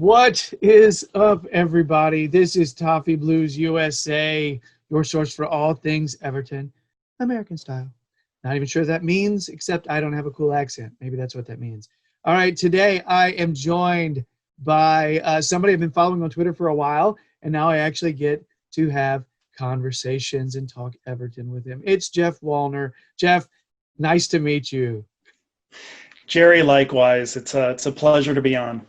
What is up, everybody? This is Toffee Blues USA, your source for all things Everton, American style. Not even sure what that means, except I don't have a cool accent. Maybe that's what that means. All right, today I am joined by somebody I've been following on Twitter for a while, and now I actually get to have conversations and talk Everton with him. It's Jeff Wallner. Jeff, nice to meet you. Gerry, likewise. It's a pleasure to be on.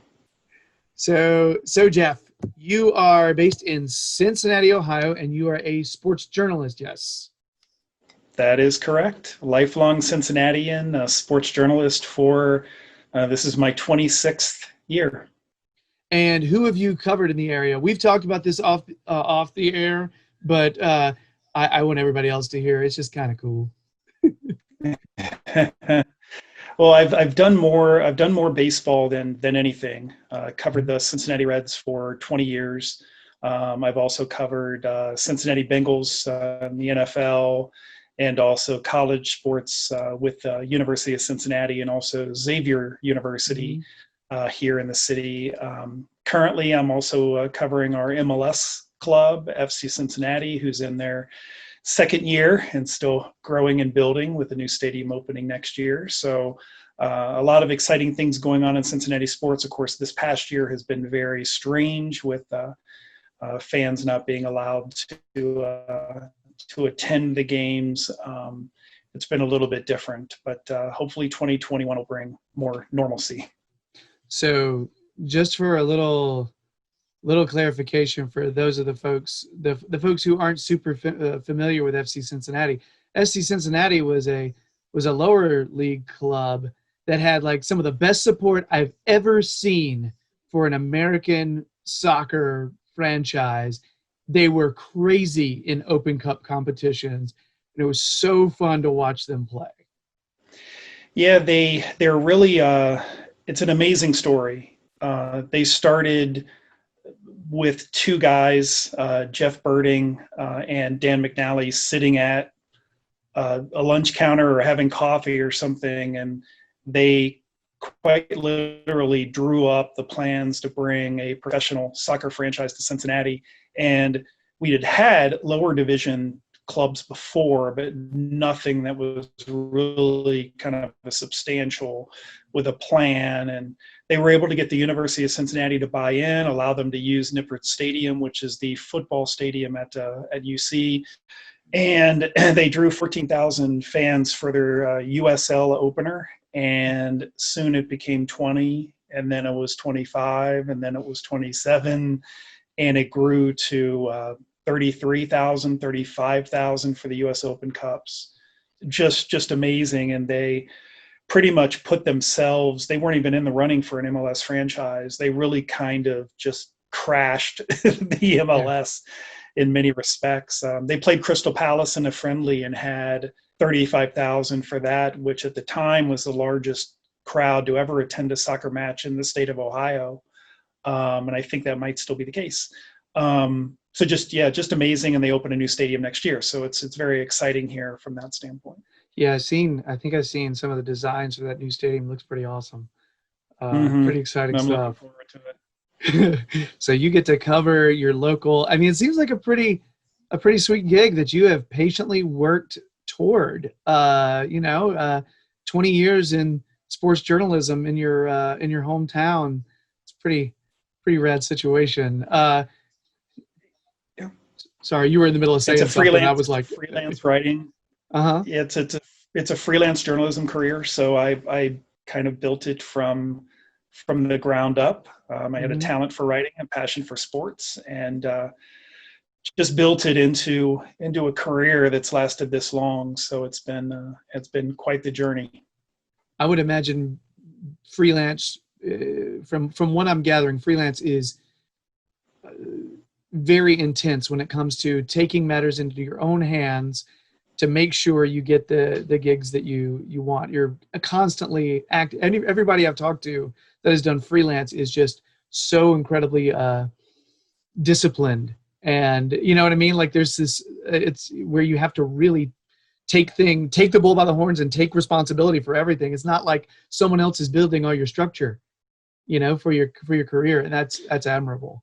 So Jeff, you are based in Cincinnati, Ohio, and you are a sports journalist, yes? That is correct. Lifelong Cincinnatian, a sports journalist for, this is my 26th year. And who have you covered in the area? We've talked about this off the air, but I want everybody else to hear. It's just kind of cool. Well, I've done more baseball than anything. Covered the Cincinnati Reds for 20 years. I've also covered Cincinnati Bengals in the NFL, and also college sports with University of Cincinnati and also Xavier University here in the city. Currently, I'm also covering our MLS club, FC Cincinnati, who's in their second year and still growing and building with the new stadium opening next year. So a lot of exciting things going on in Cincinnati sports. Of course, this past year has been very strange with fans not being allowed to attend the games. It's been a little bit different, but hopefully 2021 will bring more normalcy. So just for a little clarification for those of the folks who aren't super familiar with FC Cincinnati. FC Cincinnati was a lower league club that had like some of the best support I've ever seen for an American soccer franchise. They were crazy in Open Cup competitions, and it was so fun to watch them play. Yeah, they're really it's an amazing story. They started with two guys, Jeff Birding and Dan McNally, sitting at a lunch counter or having coffee or something, and they quite literally drew up the plans to bring a professional soccer franchise to Cincinnati. And we had lower division clubs before, but nothing that was really kind of a substantial with a plan. And they were able to get the University of Cincinnati to buy in, allow them to use Nippert Stadium, which is the football stadium at UC. And they drew 14,000 fans for their USL opener. And soon it became 20, and then it was 25, and then it was 27, and it grew to 33,000, 35,000 for the US Open Cups. Just amazing. And they pretty much put themselves, they weren't even in the running for an MLS franchise. They really kind of just crashed the MLS in many respects. They played Crystal Palace in a friendly and had 35,000 for that, which at the time was the largest crowd to ever attend a soccer match in the state of Ohio. And I think that might still be the case. So just amazing. And they open a new stadium next year. So it's very exciting here from that standpoint. Yeah, I think I've seen some of the designs for that new stadium. Looks pretty awesome. Pretty exciting I'm stuff. Looking forward to it. So you get to cover your local. I mean, it seems like a pretty sweet gig that you have patiently worked toward. 20 years in sports journalism in your hometown. It's pretty rad situation. Sorry, you were in the middle of saying something. I was like freelance writing. Uh-huh. It's a freelance journalism career. So I kind of built it from the ground up. I had a talent for writing and passion for sports, and just built it into a career that's lasted this long. So it's been quite the journey. I would imagine freelance, from what I'm gathering, freelance is very intense when it comes to taking matters into your own hands to make sure you get the gigs that you want. You're constantly active. Everybody I've talked to that has done freelance is just so incredibly disciplined. And you know what I mean? Like there's this, it's where you have to really take the bull by the horns and take responsibility for everything. It's not like someone else is building all your structure. for your career, and that's admirable.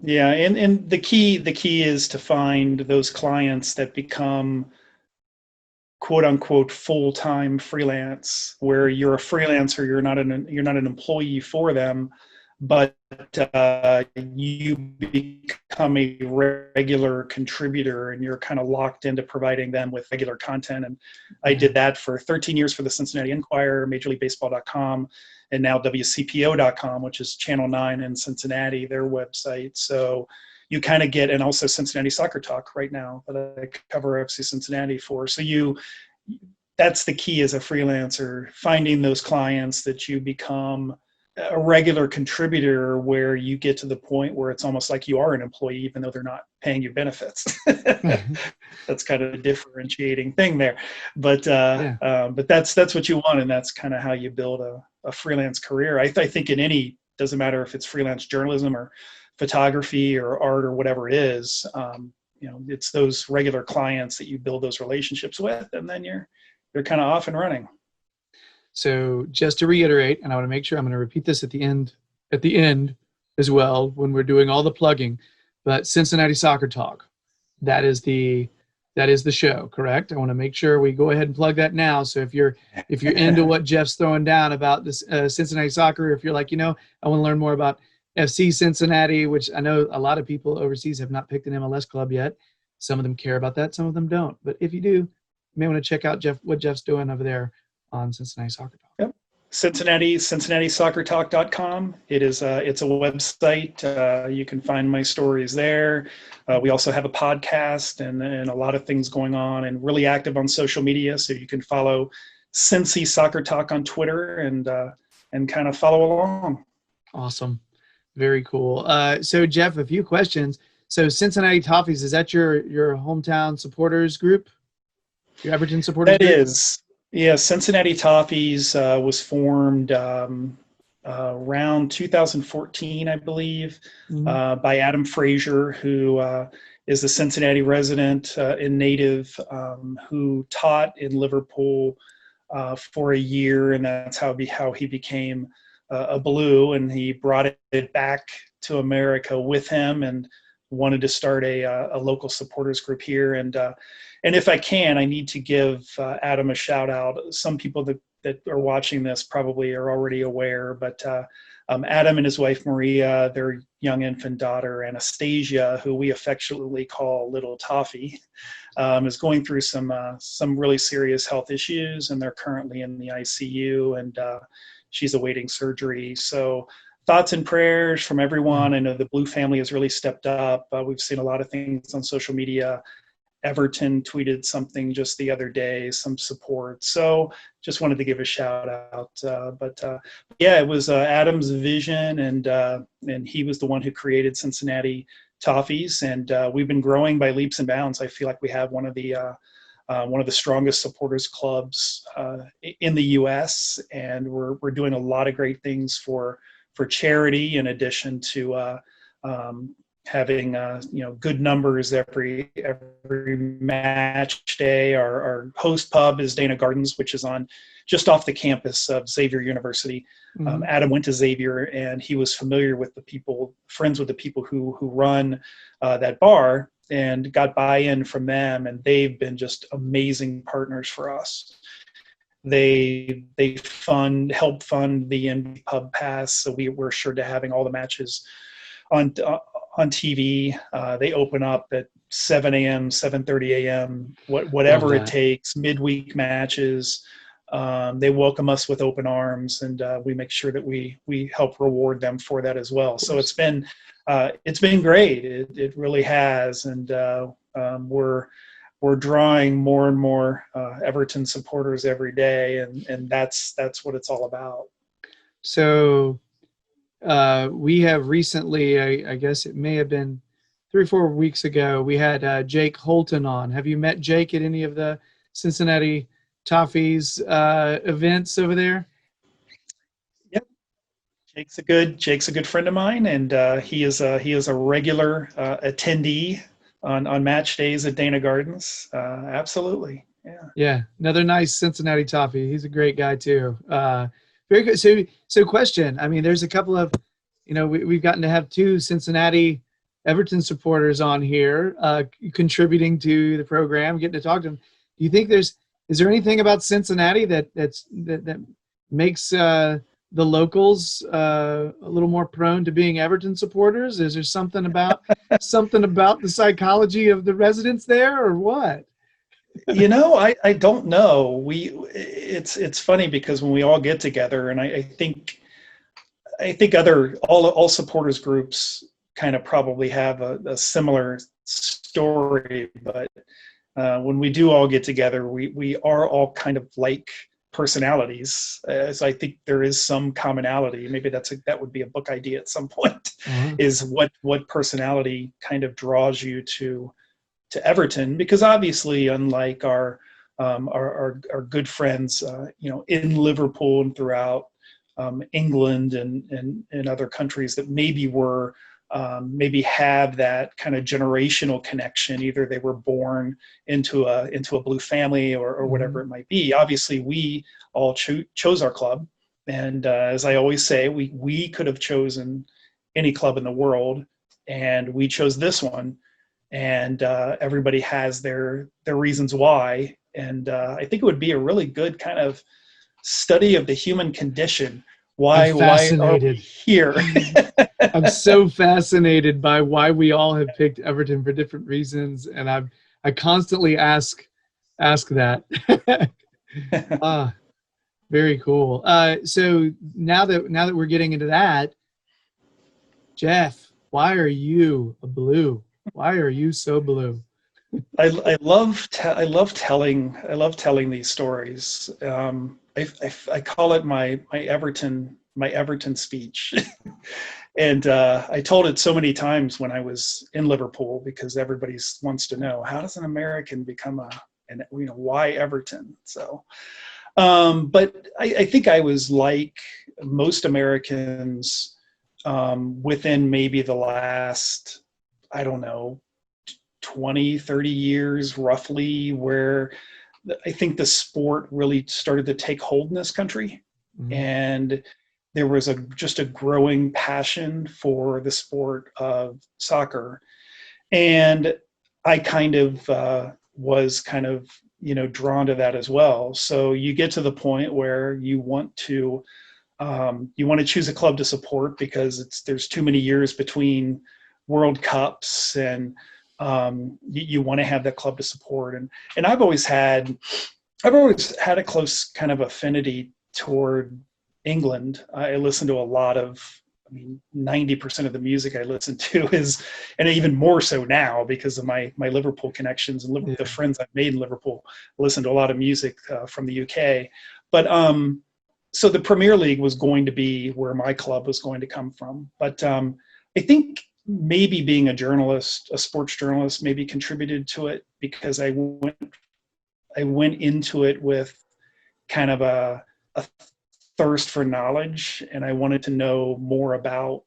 Yeah, and the key is to find those clients that become quote unquote full-time freelance, where you're a freelancer, you're not an employee for them, but you become a regular contributor, and you're kind of locked into providing them with regular content. And I did that for 13 years for the Cincinnati Enquirer, MajorLeagueBaseball.com, and now WCPO.com, which is Channel 9 in Cincinnati, their website. So you kind of get, and also Cincinnati Soccer Talk right now that I cover FC Cincinnati for. So that's the key as a freelancer, finding those clients that you become a regular contributor, where you get to the point where it's almost like you are an employee, even though they're not paying you benefits. That's kind of a differentiating thing there, but that's what you want, and that's kind of how you build a freelance career. I think doesn't matter if it's freelance journalism or photography or art or whatever it is. It's those regular clients that you build those relationships with, and then you're kind of off and running. So just to reiterate, and I want to make sure I'm going to repeat this at the end as well when we're doing all the plugging, but Cincinnati Soccer Talk, that is the show, correct? I want to make sure we go ahead and plug that now. So if you're into what Jeff's throwing down about this Cincinnati soccer, or if you're like, I want to learn more about FC Cincinnati, which I know a lot of people overseas have not picked an MLS club yet. Some of them care about that, some of them don't. But if you do, you may want to check out what Jeff's doing over there on Cincinnati Soccer Talk. Yep. CincinnatiSoccerTalk.com. It's a website. You can find my stories there. We also have a podcast and a lot of things going on, and really active on social media. So you can follow Cincy Soccer Talk on Twitter and kind of follow along. Awesome. Very cool. So Jeff, a few questions. So Cincinnati Toffees, is that your hometown supporters group? Your Everton supporters group? That is. Yeah, Cincinnati Toffees was formed around 2014, I believe, by Adam Frazier, who is a Cincinnati resident and native, who taught in Liverpool for a year, and that's how he became a Blue, and he brought it back to America with him and wanted to start a local supporters group here. And if I can, I need to give Adam a shout out. Some people that are watching this probably are already aware, but Adam and his wife, Maria, their young infant daughter, Anastasia, who we affectionately call Little Toffee, is going through some really serious health issues, and they're currently in the ICU, and she's awaiting surgery. So thoughts and prayers from everyone. I know the Blue family has really stepped up. We've seen a lot of things on social media. Everton tweeted something just the other day, some support. So just wanted to give a shout out. But yeah, it was Adam's vision, and he was the one who created Cincinnati Toffees, and we've been growing by leaps and bounds. I feel like we have one of the strongest supporters clubs in the U.S., and we're doing a lot of great things for charity, in addition to having good numbers every match day. Our host pub is Dana Gardens, which is just off the campus of Xavier University. Adam went to Xavier, and he was familiar with friends with the people who run that bar, and got buy-in from them, and they've been just amazing partners for us. They help fund the NBA pub pass, so we're sure to having all the matches on TV. They open up at 7 a.m., 7:30 a.m., whatever it takes, midweek matches. They welcome us with open arms, and we make sure that we help reward them for that as well. So it's been great. It really has, and we're drawing more and more Everton supporters every day, and that's what it's all about. So we have recently, I guess it may have been 3 or 4 weeks ago, we had Jake Holton on. Have you met Jake at any of the Cincinnati Toffees events over there? Yep. Jake's a good friend of mine, and he is a regular attendee on match days at Dana Gardens. Absolutely. Yeah. Yeah. Another nice Cincinnati Toffee. He's a great guy too. Very good. So question. I mean, there's a couple of, we've gotten to have two Cincinnati Everton supporters on here, contributing to the program, getting to talk to them. Do you think is there anything about Cincinnati that makes the locals a little more prone to being Everton supporters? Is there something about the psychology of the residents there, or what? I don't know. It's funny because when we all get together, and I think all supporters groups kind of probably have a similar story, but when we do all get together, we are all kind of like personalities. So I think there is some commonality. Maybe that would be a book idea at some point. Uh-huh. Is what personality kind of draws you to Everton? Because obviously, unlike our good friends, in Liverpool and throughout England and other countries that maybe have that kind of generational connection. Either they were born into a blue family or whatever it might be. Obviously, we all chose our club, and as I always say, we could have chosen any club in the world, and we chose this one. And everybody has their reasons why. And I think it would be a really good kind of study of the human condition. Why are we here? I'm so fascinated by why we all have picked Everton for different reasons, and I constantly ask that. Very cool. So now that we're getting into that, Jeff, why are you a blue? Why are you so blue? I love telling these stories. I call it my Everton speech. And I told it so many times when I was in Liverpool, because everybody wants to know, how does an American become why Everton? So, but I think I was like most Americans within maybe the last, I don't know, 20, 30 years roughly, where I think the sport really started to take hold in this country. Mm-hmm. And there was just a growing passion for the sport of soccer. And I kind of was drawn to that as well. So you get to the point where you want to choose a club to support because there's too many years between World Cups, and you want to have that club to support. And I've always had a close kind of affinity toward England. I listen to a lot of, 90% of the music I listen to is, and even more so now because of my Liverpool connections and the friends I've made in Liverpool, I listen to a lot of music from the UK. But so the Premier League was going to be where my club was going to come from. But I think maybe being a sports journalist, maybe contributed to it, because I went into it with kind of a thirst for knowledge, and I wanted to know more about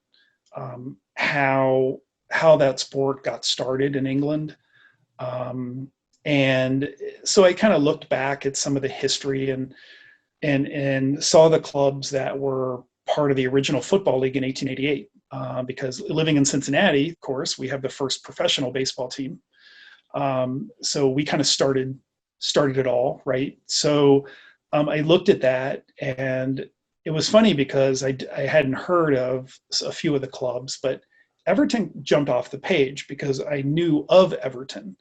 how that sport got started in England. And so I kind of looked back at some of the history and saw the clubs that were part of the original Football League in 1888. Because living in Cincinnati, of course, we have the first professional baseball team. So we kind of started it all, right? So I looked at that, and it was funny because I hadn't heard of a few of the clubs, but Everton jumped off the page because I knew of Everton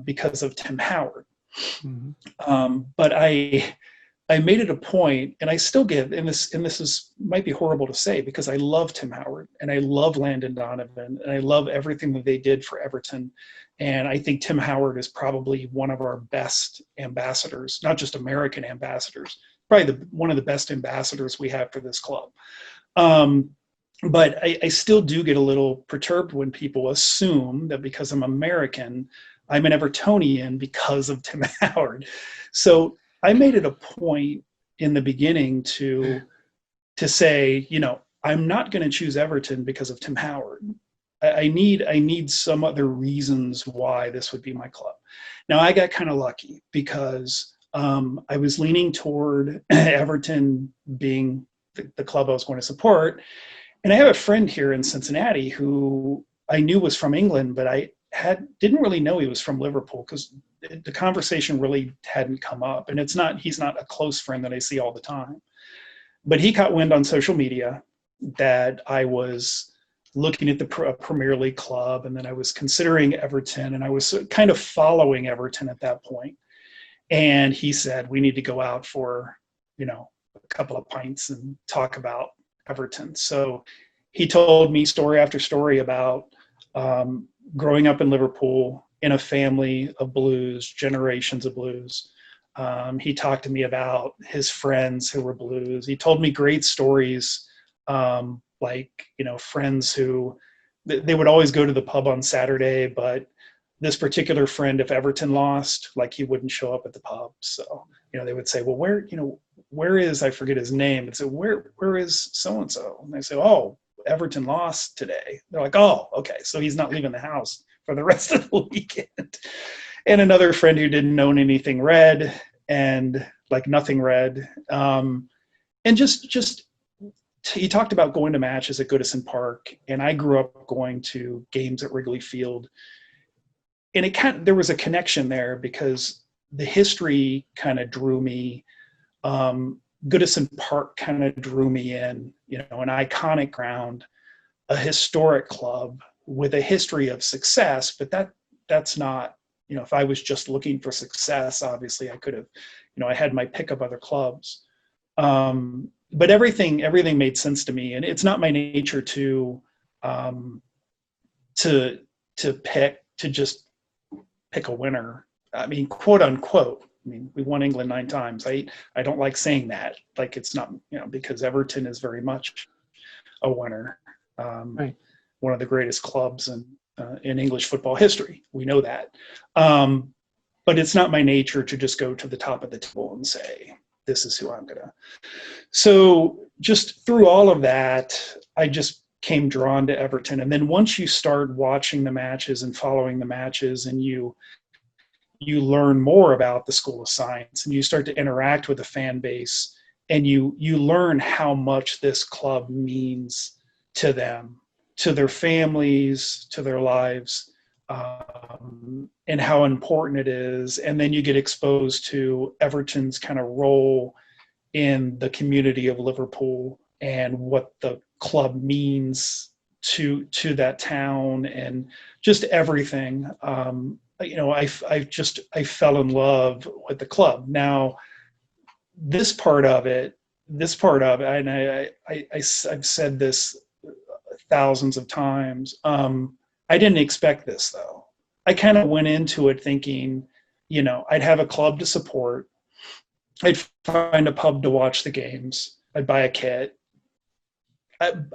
because of Tim Howard. Mm-hmm. But I made it a point, and I still give, and this might be horrible to say, because I love Tim Howard and I love Landon Donovan and I love everything that they did for Everton. And I think Tim Howard is probably one of our best ambassadors, not just American ambassadors, probably one of the best ambassadors we have for this club. But I still do get a little perturbed when people assume that because I'm American, I'm an Evertonian because of Tim Howard. So I made it a point in the beginning to say, I'm not going to choose Everton because of Tim Howard. I need some other reasons why this would be my club. Now, I got kind of lucky because I was leaning toward Everton being the club I was going to support. And I have a friend here in Cincinnati who I knew was from England, but I didn't really know he was from Liverpool because the conversation really hadn't come up. And he's not a close friend that I see all the time. But he caught wind on social media that I was looking at the Premier League club, and then I was considering Everton, and I was kind of following Everton at that point. And he said, we need to go out for, a couple of pints and talk about Everton. So he told me story after story about growing up in Liverpool in a family of blues, generations of blues. He talked to me about his friends who were blues. He told me great stories, friends who they would always go to the pub on Saturday, but this particular friend, if Everton lost, he wouldn't show up at the pub. So, they would say, well, where is, I forget his name. And say, where is so-and-so? And I say, oh, Everton lost today. They're like, oh, okay. So he's not leaving the house for the rest of the weekend. And another friend who didn't own anything red and nothing red. And just he talked about going to matches at Goodison Park. And I grew up going to games at Wrigley Field. And there was a connection there because the history kind of drew me. Goodison Park kind of drew me in, an iconic ground, a historic club with a history of success, but that's not, if I was just looking for success, obviously I could have, I had my pick of other clubs. But everything made sense to me, and it's not my nature to just pick a winner. I mean, quote unquote. I mean, we won England 9 times. I don't like saying that. It's not, because Everton is very much a winner. Right. One of the greatest clubs in English football history. We know that. But it's not my nature to just go to the top of the table and say, this is who I'm going to. So just through all of that, I just came drawn to Everton. And then once you start watching the matches and following the matches, and you learn more about the School of Science, and you start to interact with the fan base, and you learn how much this club means to them, to their families, to their lives, and how important it is. And then you get exposed to Everton's kind of role in the community of Liverpool and what the club means to that town and just everything. I fell in love with the club. Now, this part of it, and I've said this thousands of times. I didn't expect this though. I kind of went into it thinking, I'd have a club to support. I'd find a pub to watch the games. I'd buy a kit.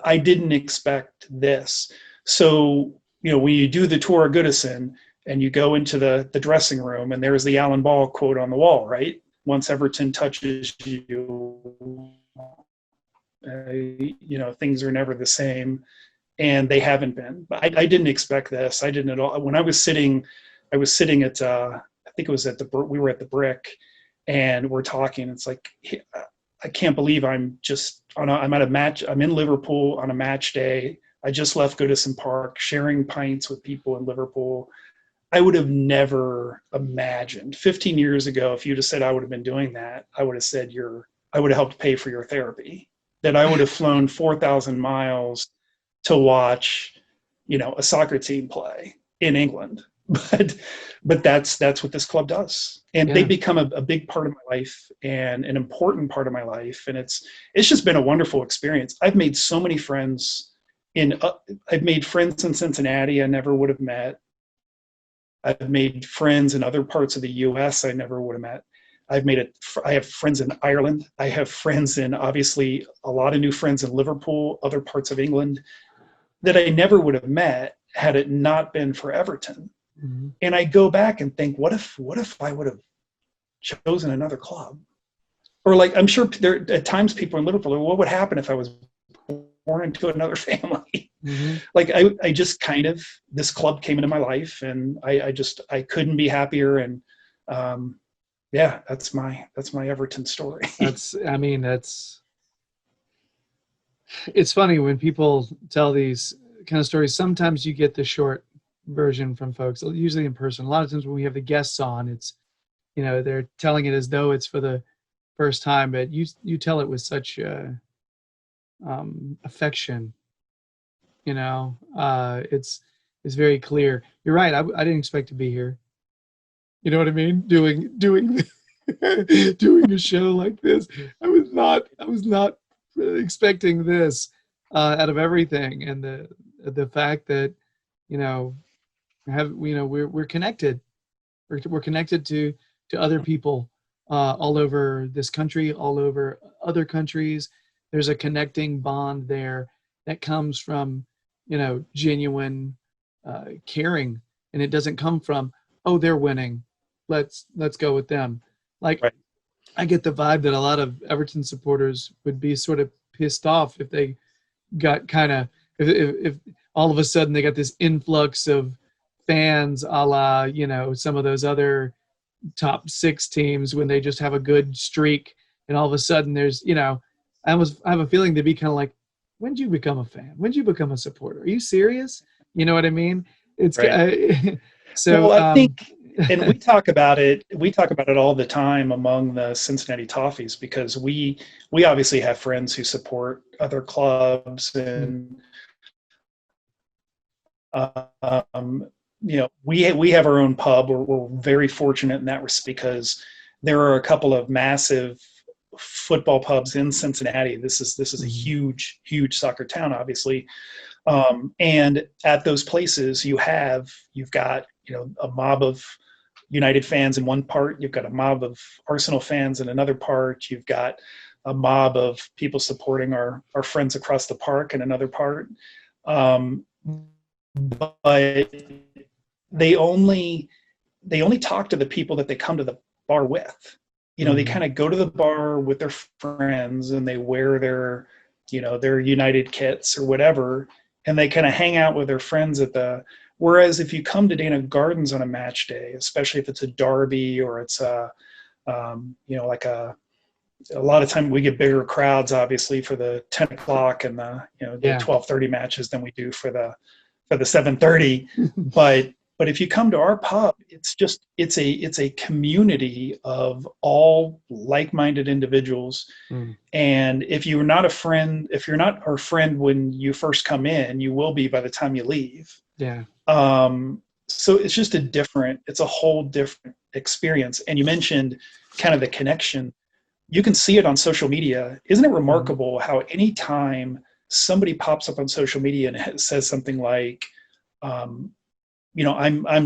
I didn't expect this. So, when you do the tour of Goodison and you go into the dressing room, and there's the Alan Ball quote on the wall, right? Once Everton touches you, things are never the same. And they haven't been. But I didn't expect this. I didn't at all. When I was sitting at, I think it was we were at the Brick, and we're talking. It's like, I can't believe I'm at a match. I'm in Liverpool on a match day. I just left Goodison Park, sharing pints with people in Liverpool. I would have never imagined 15 years ago, if you'd have said I would have been doing that, I would have said I would have helped pay for your therapy, that I would have flown 4,000 miles to watch, a soccer team play in England. But that's what this club does. And they become a big part of my life and an important part of my life. And it's just been a wonderful experience. I've made so many friends I've made friends in Cincinnati I never would have met. I've made friends in other parts of the US I never would have met. I have friends in Ireland. I have friends obviously a lot of new friends in Liverpool, other parts of England that I never would have met had it not been for Everton. Mm-hmm. And I go back and think, what if I would have chosen another club? Or I'm sure there at times people in Liverpool, what would happen if I was born into another family? Mm-hmm. I just this club came into my life, and I couldn't be happier. And, yeah, that's my Everton story. It's funny when people tell these kind of stories. Sometimes you get the short version from folks, usually in person. A lot of times when we have the guests on, it's, they're telling it as though it's for the first time, but you tell it with such affection. It's very clear. You're right. I didn't expect to be here. You know what I mean? Doing doing a show like this. I was not expecting this out of everything, and the fact that we're connected. We're connected to other people all over this country, all over other countries. There's a connecting bond there that comes from genuine caring, and it doesn't come from, oh, they're winning, let's go with them. Like, Right. I get the vibe that a lot of Everton supporters would be sort of pissed off if they got kind of if all of a sudden they got this influx of fans, a la some of those other top 6 teams, when they just have a good streak, and all of a sudden there's I have a feeling they'd be kind of like, when did you become a fan? When did you become a supporter? Are you serious? You know what I mean? It's Right. so. Well, I think, and we talk about it all the time among the Cincinnati Toffees, because we obviously have friends who support other clubs, and we have our own pub. We're very fortunate in that respect, because there are a couple of massive football pubs in Cincinnati. This is a huge soccer town, obviously. And at those places, you've got a mob of United fans in one part, you've got a mob of Arsenal fans in another part, you've got a mob of people supporting our friends across the park in another part. But they only talk to the people that they come to the bar with. They kind of go to the bar with their friends, and they wear their United kits or whatever, and they kind of hang out with their friends whereas if you come to Dana Gardens on a match day, especially if it's a derby, or it's like a lot of time we get bigger crowds, obviously, for the 10 o'clock and the 12:30 matches than we do for the 7:30. But if you come to our pub, it's a community of all like-minded individuals. And if you're not our friend when you first come in, you will be by the time you leave. Yeah. So it's a whole different experience. And you mentioned kind of the connection. You can see it on social media. Isn't it remarkable how anytime somebody pops up on social media and says something like, I'm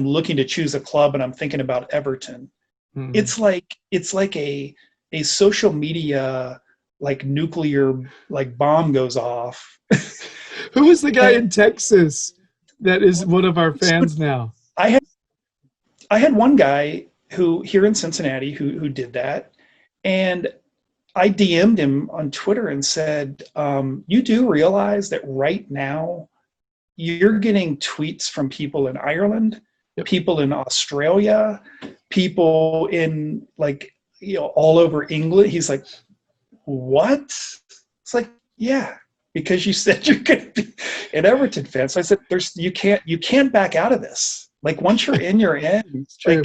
looking to choose a club and I'm thinking about Everton. It's like a social media nuclear bomb goes off. Who was the guy in Texas that is one of our fans now? I had one guy here in Cincinnati who did that, and I DM'd him on Twitter and said, you do realize that right now you're getting tweets from people in Ireland, people in Australia, people in all over England. He's like, what? It's like, yeah, because you said you're going to be an Everton fan. So I said, you can't back out of this. Once you're in, you're in. I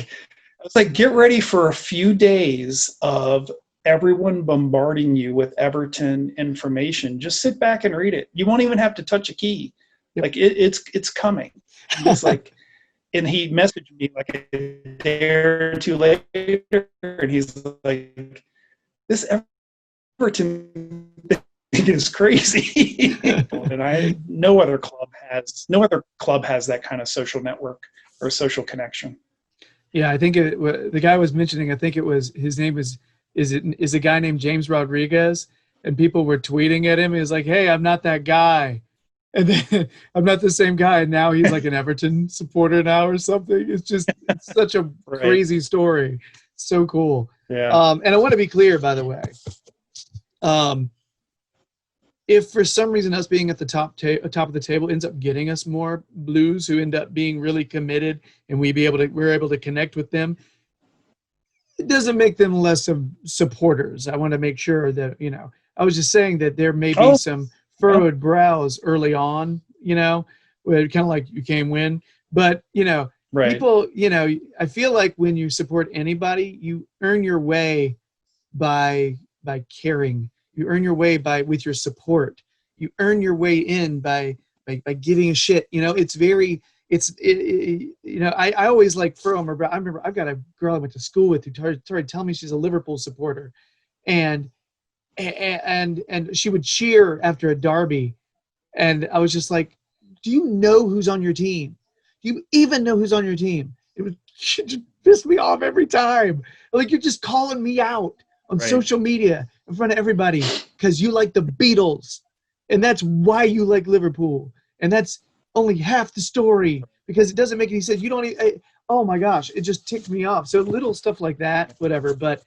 was like, get ready for a few days of everyone bombarding you with Everton information. Just sit back and read it. You won't even have to touch a key. It's coming. It's and he messaged me a day or two later, and he's like, this Everton thing is crazy. And no other club has that kind of social network or social connection. Yeah, I think the guy was mentioning, I think it was, his name is a guy named James Rodriguez, and people were tweeting at him. He was like, hey, I'm not that guy. And then I'm not the same guy. And now he's like an Everton supporter now or something. It's such a crazy story. So cool. Yeah. And I want to be clear, by the way, if for some reason us being at the top of the table ends up getting us more Blues who end up being really committed, and we're able to connect with them, it doesn't make them less of supporters. I want to make sure that, I was just saying that there may be Oh, some yeah, furrowed brows early on, where it kind of like you can't win. But, right, people, I feel like when you support anybody, you earn your way by caring. You earn your way with your support. You earn your way in by giving a shit. It's very I always like throw them about. I remember I've got a girl I went to school with who started to tell me she's a Liverpool supporter, and she would cheer after a derby, and I was just like, do you know who's on your team? Do you even know who's on your team? She just pissed me off every time. Like, you're just calling me out on right. social media in front of everybody because you like the Beatles, and that's why you like Liverpool, and that's only half the story because it doesn't make any sense. You don't even, oh my gosh, it just ticked me off. So little stuff like that, whatever. But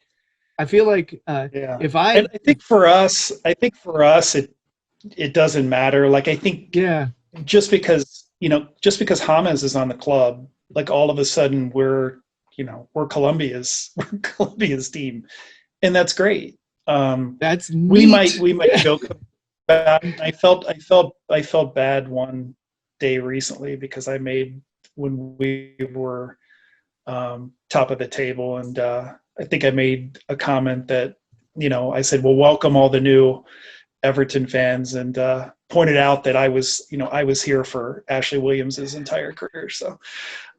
I feel like Yeah. if And I, it doesn't matter. Like, I think yeah, just because James is on the club, like all of a sudden we're Colombia's team, and that's great. that's We neat. might joke about it. I felt bad one day recently because I made when we were top of the table, and I think I made a comment that I said, "Well, welcome all the new Everton fans," and pointed out that I was here for Ashley Williams's entire career. So,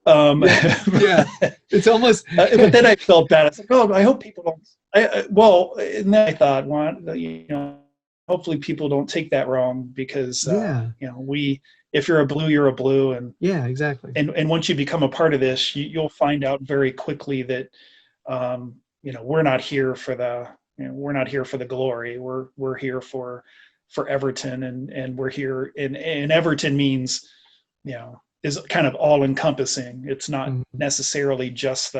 Yeah, yeah. It's almost, but then I felt bad. I was like, "Oh, I hope people don't." Well, and then I thought, well, hopefully people don't take that wrong because yeah, if you're a blue, you're a blue, yeah, exactly. and once you become a part of this, you'll find out very quickly that we're not here for the glory. We're here for Everton, and we're here, and Everton means is kind of all encompassing. It's not Mhm, necessarily just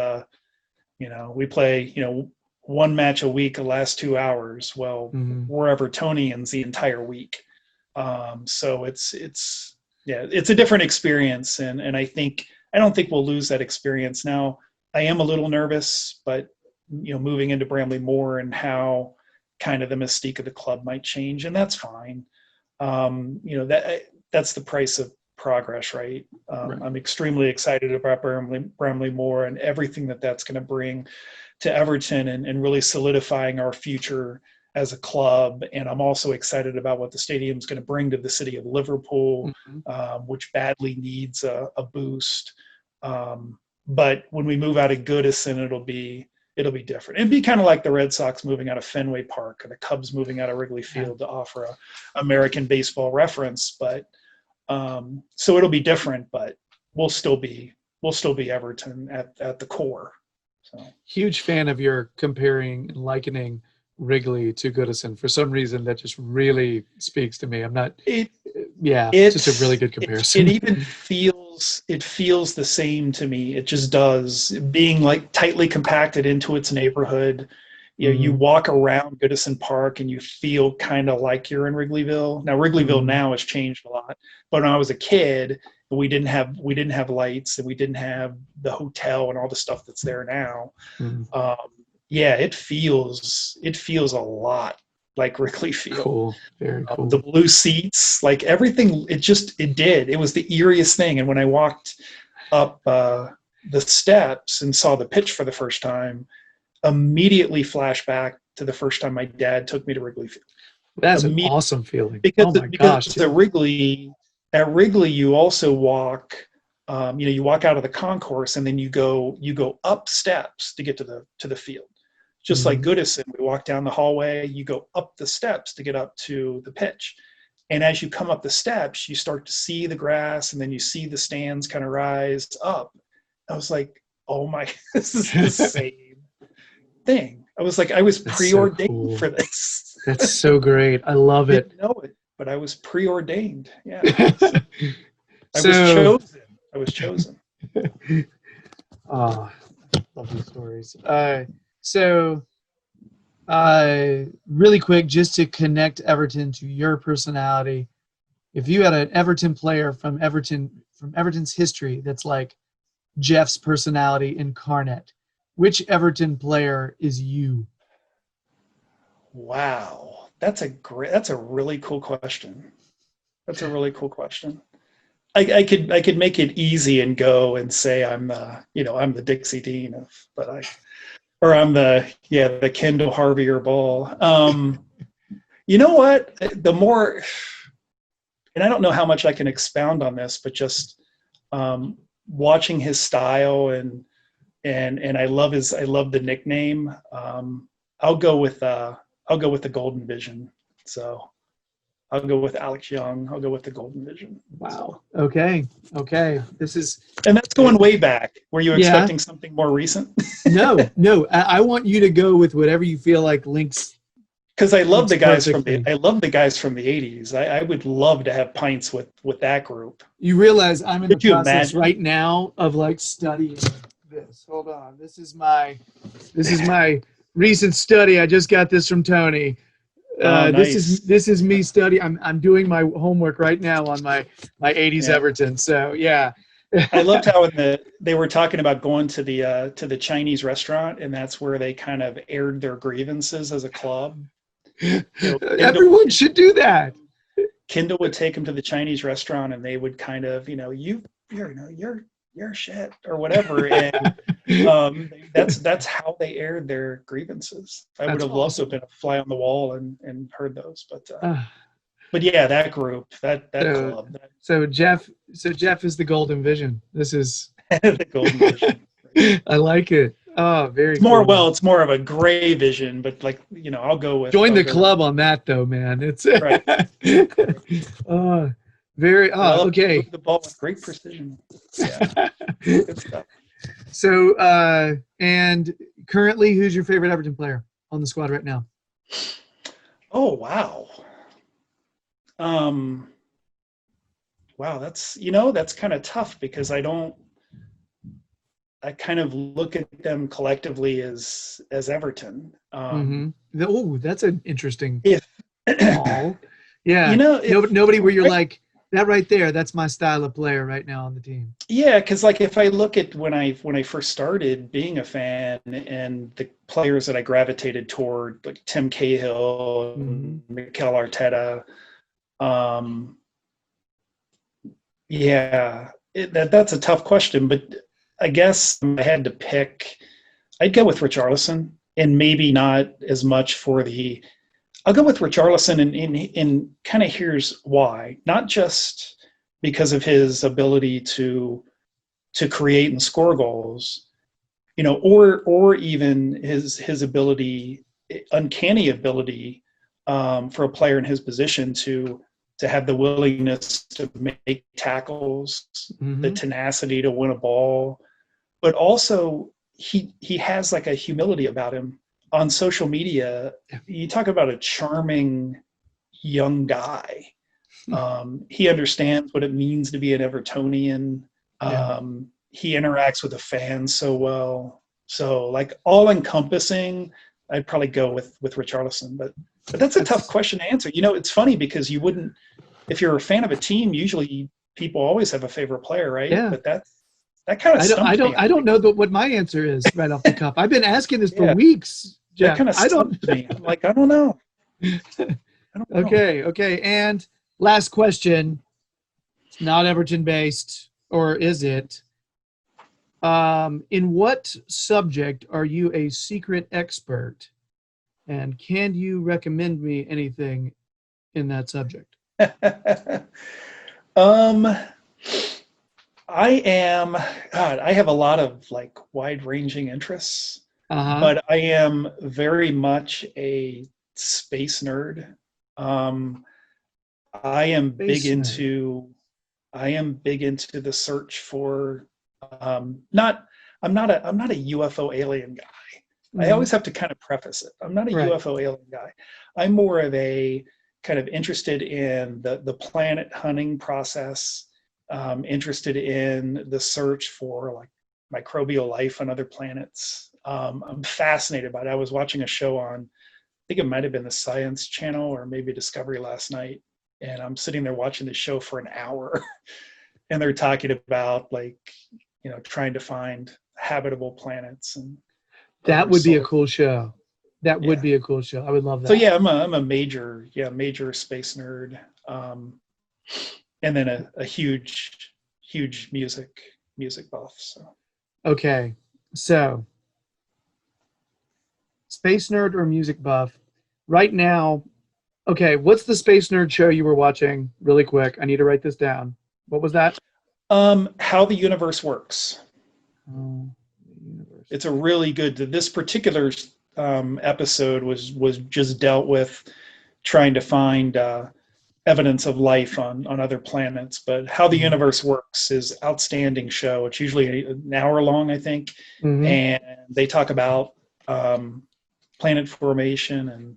we play one match a week the last 2 hours. Well, mhm. we're Evertonians the entire week. So it's a different experience, and I don't think we'll lose that experience. Now, I am a little nervous, but moving into Bramley Moore and how kind of the mystique of the club might change, and that's fine. That's the price of progress, right? Right. I'm extremely excited about Bramley Moore and everything that's going to bring to Everton, and really solidifying our future as a club. And I'm also excited about what the stadium is going to bring to the city of Liverpool, Mhm. which badly needs a boost. But when we move out of Goodison, it'll be different. It'd be kind of like the Red Sox moving out of Fenway Park or the Cubs moving out of Wrigley Yeah. Field, to offer a American baseball reference. But so it'll be different, but we'll still be Everton at the core. So. Huge fan of your comparing and likening Wrigley to Goodison. For some reason, that just really speaks to me. I'm not, It yeah, it's just a really it's good it comparison. even feels the same to me. It just does. Being like tightly compacted into its neighborhood. You Mhm, walk around Goodison Park and you feel kind of like you're in Wrigleyville. Now Wrigleyville mhm, now has changed a lot, but when I was a kid, we didn't have lights, and we didn't have the hotel and all the stuff that's there now. mhm. Um, yeah, it feels a lot like Wrigley Field. Cool. Very The cool. blue seats, like everything, it was the eeriest thing. And when I walked up the steps and saw the pitch for the first time, immediately flashback to the first time my dad took me to Wrigley Field. That's an Immediately, awesome feeling. because Oh my gosh. because at Wrigley you also walk, you walk out of the concourse, and then you go up steps to get to the field. Just like Mhm. Goodison, we walk down the hallway, you go up the steps to get up to the pitch. And as you come up the steps, you start to see the grass, and then you see the stands kind of rise up. I was like, oh my, this is the same thing. I was like, I was That's so preordained cool. for this. That's so great. I love it. Didn't know it, but I was preordained. Yeah. So I was So, chosen. I was chosen. oh, love these stories. So, really quick, just to connect Everton to your personality. If you had an Everton player from Everton's history that's like Jeff's personality incarnate, which Everton player is you? Wow, that's a really cool question. That's a really cool question. I could make it easy and go and say I'm the Dixie Dean or I'm the Kendall Harvey or Ball. You know what? The more, and I don't know how much I can expound on this, but just watching his style and I love the nickname. I'll go with the Golden Vision. So I'll go with Alex Young. I'll go with the Golden Vision. Wow. Okay. This is, And that's going way back. Were you Yeah. expecting something more recent? no. I want you to go with whatever you feel like links. Because I love the guys perfectly. I love the guys from the 80s. I would love to have pints with that group. You realize I'm in Could the you process imagine? right now of like studying this. Hold on. This is my recent study. I just got this from Tony. Nice. This is me study. I'm doing my homework right now on my 80s Everton. So yeah. I loved how they were talking about going to the Chinese restaurant, and that's where they kind of aired their grievances as a club. Everyone should do that. Kendall would take them to the Chinese restaurant, and they would kind of, you're shit or whatever, and that's how they aired their grievances. I would have loved to have been a fly on the wall and heard those, but yeah, that group, that club. So Jeff is the Golden Vision. This is the Golden Vision. I like it. Oh, very it's more cool. Well, it's more of a gray vision, but I'll go with join the club on that though, man. It's right. Okay. The ball with great precision. Yeah. Good stuff. So and currently, who's your favorite Everton player on the squad right now? Oh wow. Wow, that's kind of tough because I kind of look at them collectively as Everton. That's an interesting call. Yeah. Nobody where you're like, that right there, that's my style of player right now on the team. Yeah, because if I look at when I first started being a fan and the players that I gravitated toward, like Tim Cahill, Mikel Arteta, that's a tough question, but I guess I had to pick. I'd go with Richarlison, and maybe not as much for the. I'll go with Richarlison, and kind of here's why. Not just because of his ability to create and score goals, or even his ability, uncanny ability, for a player in his position to have the willingness to make tackles, the tenacity to win a ball, but also he has like a humility about him. On social media, you talk about a charming young guy. He understands what it means to be an Evertonian. He interacts with the fans so well. So like all encompassing, I'd probably go with Richarlison, but that's a tough question to answer. It's funny because you wouldn't, if you're a fan of a team, usually people always have a favorite player, right? Yeah. But that kind of stumped me. I don't know what my answer is right off the cuff. I've been asking this for weeks. That kind of stumped me. I'm like, I don't know. Okay. And last question. It's not Everton based, or is it? In what subject are you a secret expert? And can you recommend me anything in that subject? I have a lot of like wide-ranging interests, but I am very much a space nerd. I am big into the search for I'm not a UFO alien guy. I always have to kind of preface it. I'm not a UFO alien guy. I'm more of a kind of interested in the planet hunting process, interested in the search for like microbial life on other planets. I'm fascinated by it. I was watching a show on, I think it might have been the Science Channel or maybe Discovery last night, and I'm sitting there watching the show for an hour, and they're talking about like, trying to find habitable planets. And That would be a cool show. That would be a cool show. I would love that. So yeah, I'm a major space nerd, and then a huge music buff. So okay, so space nerd or music buff? Right now, okay. What's the space nerd show you were watching? Really quick, I need to write this down. What was that? How the Universe Works. Oh, the universe. It's a really good. This particular episode was just dealt with trying to find evidence of life on other planets. But How the Universe Works is outstanding show. It's usually an hour long, I think, and they talk about planet formation and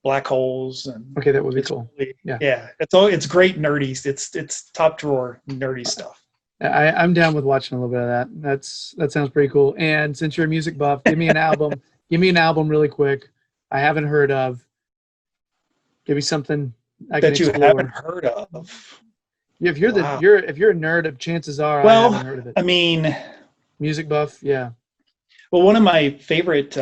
black holes and okay, that would be cool. Really, it's great nerdy. It's top drawer nerdy stuff. I'm down with watching a little bit of that. That sounds pretty cool. And since you're a music buff, give me an album. Give me an album really quick. I haven't heard of. Give me something I can explore. You haven't heard of. Yeah, if you're if you're a nerd, chances are I haven't heard of it. I mean, music buff, yeah. Well, one of my favorite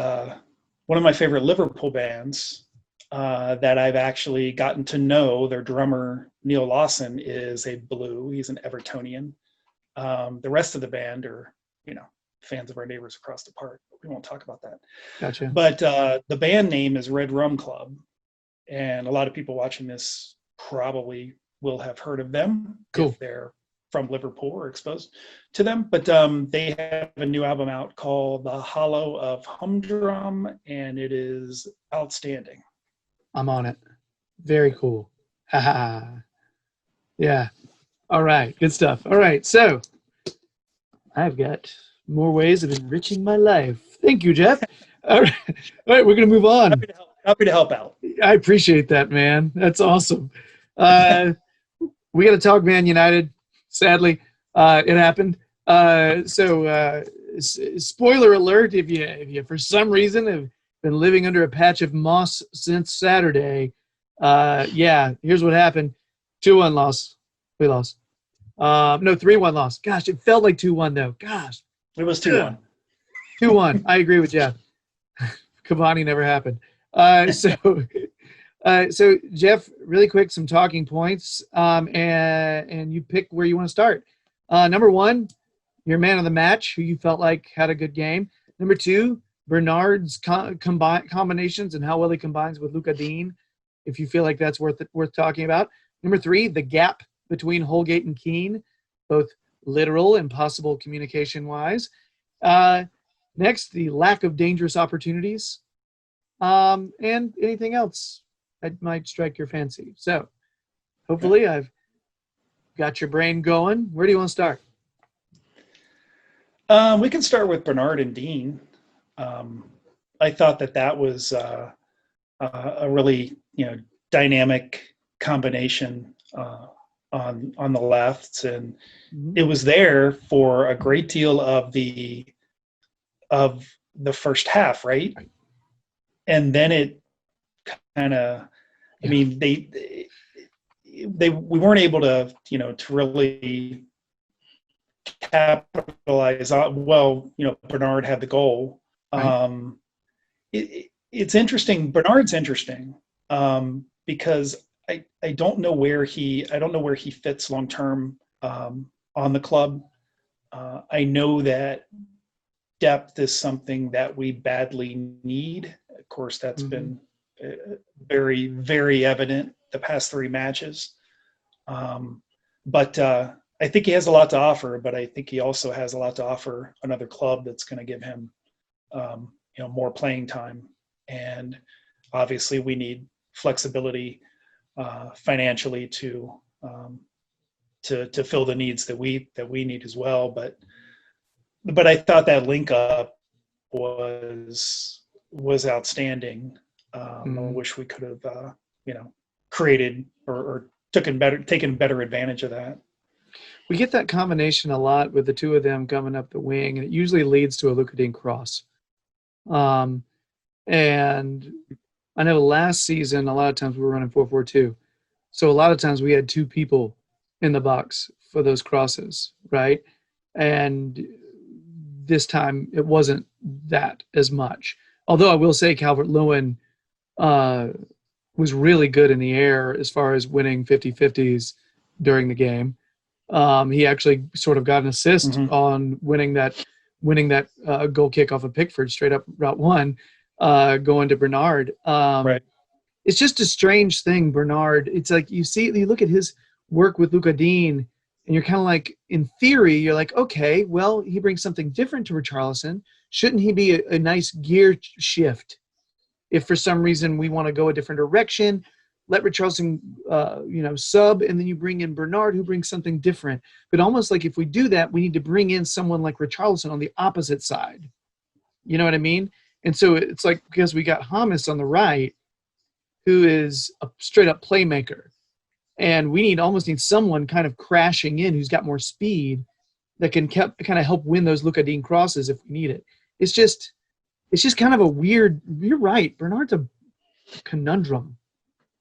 Liverpool bands that I've actually gotten to know, their drummer Neil Lawson is a Blue. He's an Evertonian. The rest of the band are, fans of our neighbors across the park. But we won't talk about that. Gotcha. But the band name is Red Rum Club, and a lot of people watching this probably will have heard of them if they're from Liverpool or exposed to them. But they have a new album out called The Hollow of Humdrum, and it is outstanding. I'm on it. Very cool. Haha. Yeah. All right. Good stuff. All right. So I've got more ways of enriching my life. Thank you, Jeff. All right. All right. We're going to move on. Happy to help out. I appreciate that, man. That's awesome. We got to talk Man United. Sadly, it happened. Spoiler alert, if you for some reason have been living under a patch of moss since Saturday, here's what happened. 2-1 loss. We lost. No, 3-1 loss. Gosh, it felt like 2-1 though. Gosh. It was 2-1. 2-1. I agree with Jeff. Cavani never happened. So Jeff, really quick, some talking points, and you pick where you want to start. Number one, your man of the match, who you felt like had a good game. Number two, Bernard's combinations and how well he combines with Luca Dean, if you feel like that's worth talking about. Number three, the gap between Holgate and Keane, both literal and possible communication-wise. Next, the lack of dangerous opportunities, and anything else that might strike your fancy. So hopefully I've got your brain going. Where do you want to start? We can start with Bernard and Dean. I thought that was a really dynamic combination on the left, and it was there for a great deal of the first half, right? And then it kind of, I mean, we weren't able to to really capitalize on. Well, Bernard had the goal. Right. It's interesting. Bernard's interesting because I don't know where he fits long term on the club. I know that depth is something that we badly need. Of course, that's been very, very evident the past 3 matches. But I think he has a lot to offer, but I think he also has a lot to offer another club that's going to give him, more playing time. And obviously we need flexibility financially to fill the needs that we need as well. But I thought that link up was outstanding. I wish we could have, created or taken better advantage of that. We get that combination a lot with the two of them coming up the wing, and it usually leads to a Luca Dean cross. And I know last season, a lot of times we were running 4-4-2. So a lot of times we had 2 people in the box for those crosses, right? And this time it wasn't that as much. Although I will say Calvert-Lewin was really good in the air as far as winning 50-50s during the game. He actually sort of got an assist on winning that goal kick off of Pickford straight up route one, going to Bernard. Right. It's just a strange thing, Bernard. It's like you look at his work with Luca Dean, and you're kind of like, in theory, you're like, okay, well, he brings something different to Richarlison. Shouldn't he be a nice gear shift? If for some reason we want to go a different direction, let Richarlison, sub, and then you bring in Bernard, who brings something different. But almost like if we do that, we need to bring in someone like Richarlison on the opposite side. You know what I mean? And so it's like, because we got Hamas on the right, who is a straight up playmaker, and we almost need someone kind of crashing in who's got more speed that can kind of help win those Luca Dean crosses if we need it. It's just kind of a weird. You're right, Bernard's a conundrum.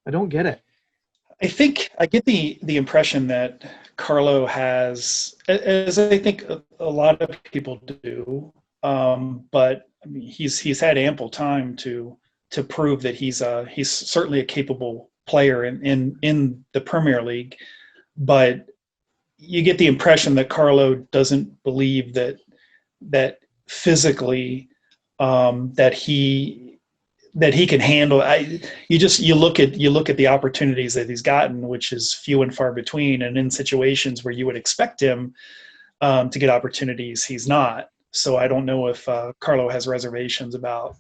I don't get it. I think I get the impression that Carlo has, as I think a lot of people do, but I mean, he's had ample time to prove that he's certainly a capable player in the Premier League. But you get the impression that Carlo doesn't believe that physically that he can handle. You look at the opportunities that he's gotten, which is few and far between, and in situations where you would expect him to get opportunities, he's not. So I don't know if Carlo has reservations about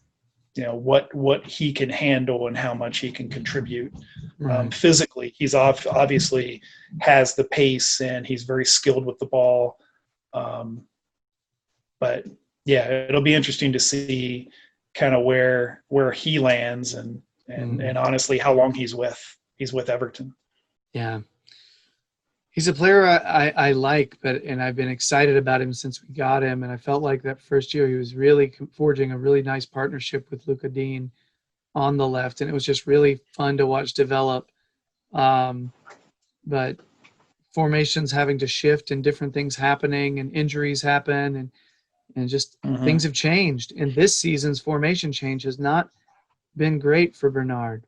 what he can handle and how much he can contribute. Right. Physically. He's obviously has the pace and he's very skilled with the ball. But yeah, it'll be interesting to see kind of where he lands and honestly how long he's with Everton. Yeah. He's a player I like, and I've been excited about him since we got him. And I felt like that first year he was really forging a really nice partnership with Luca Dean on the left, and it was just really fun to watch develop. But formations having to shift and different things happening and injuries happen and just things have changed. And this season's formation change has not been great for Bernard,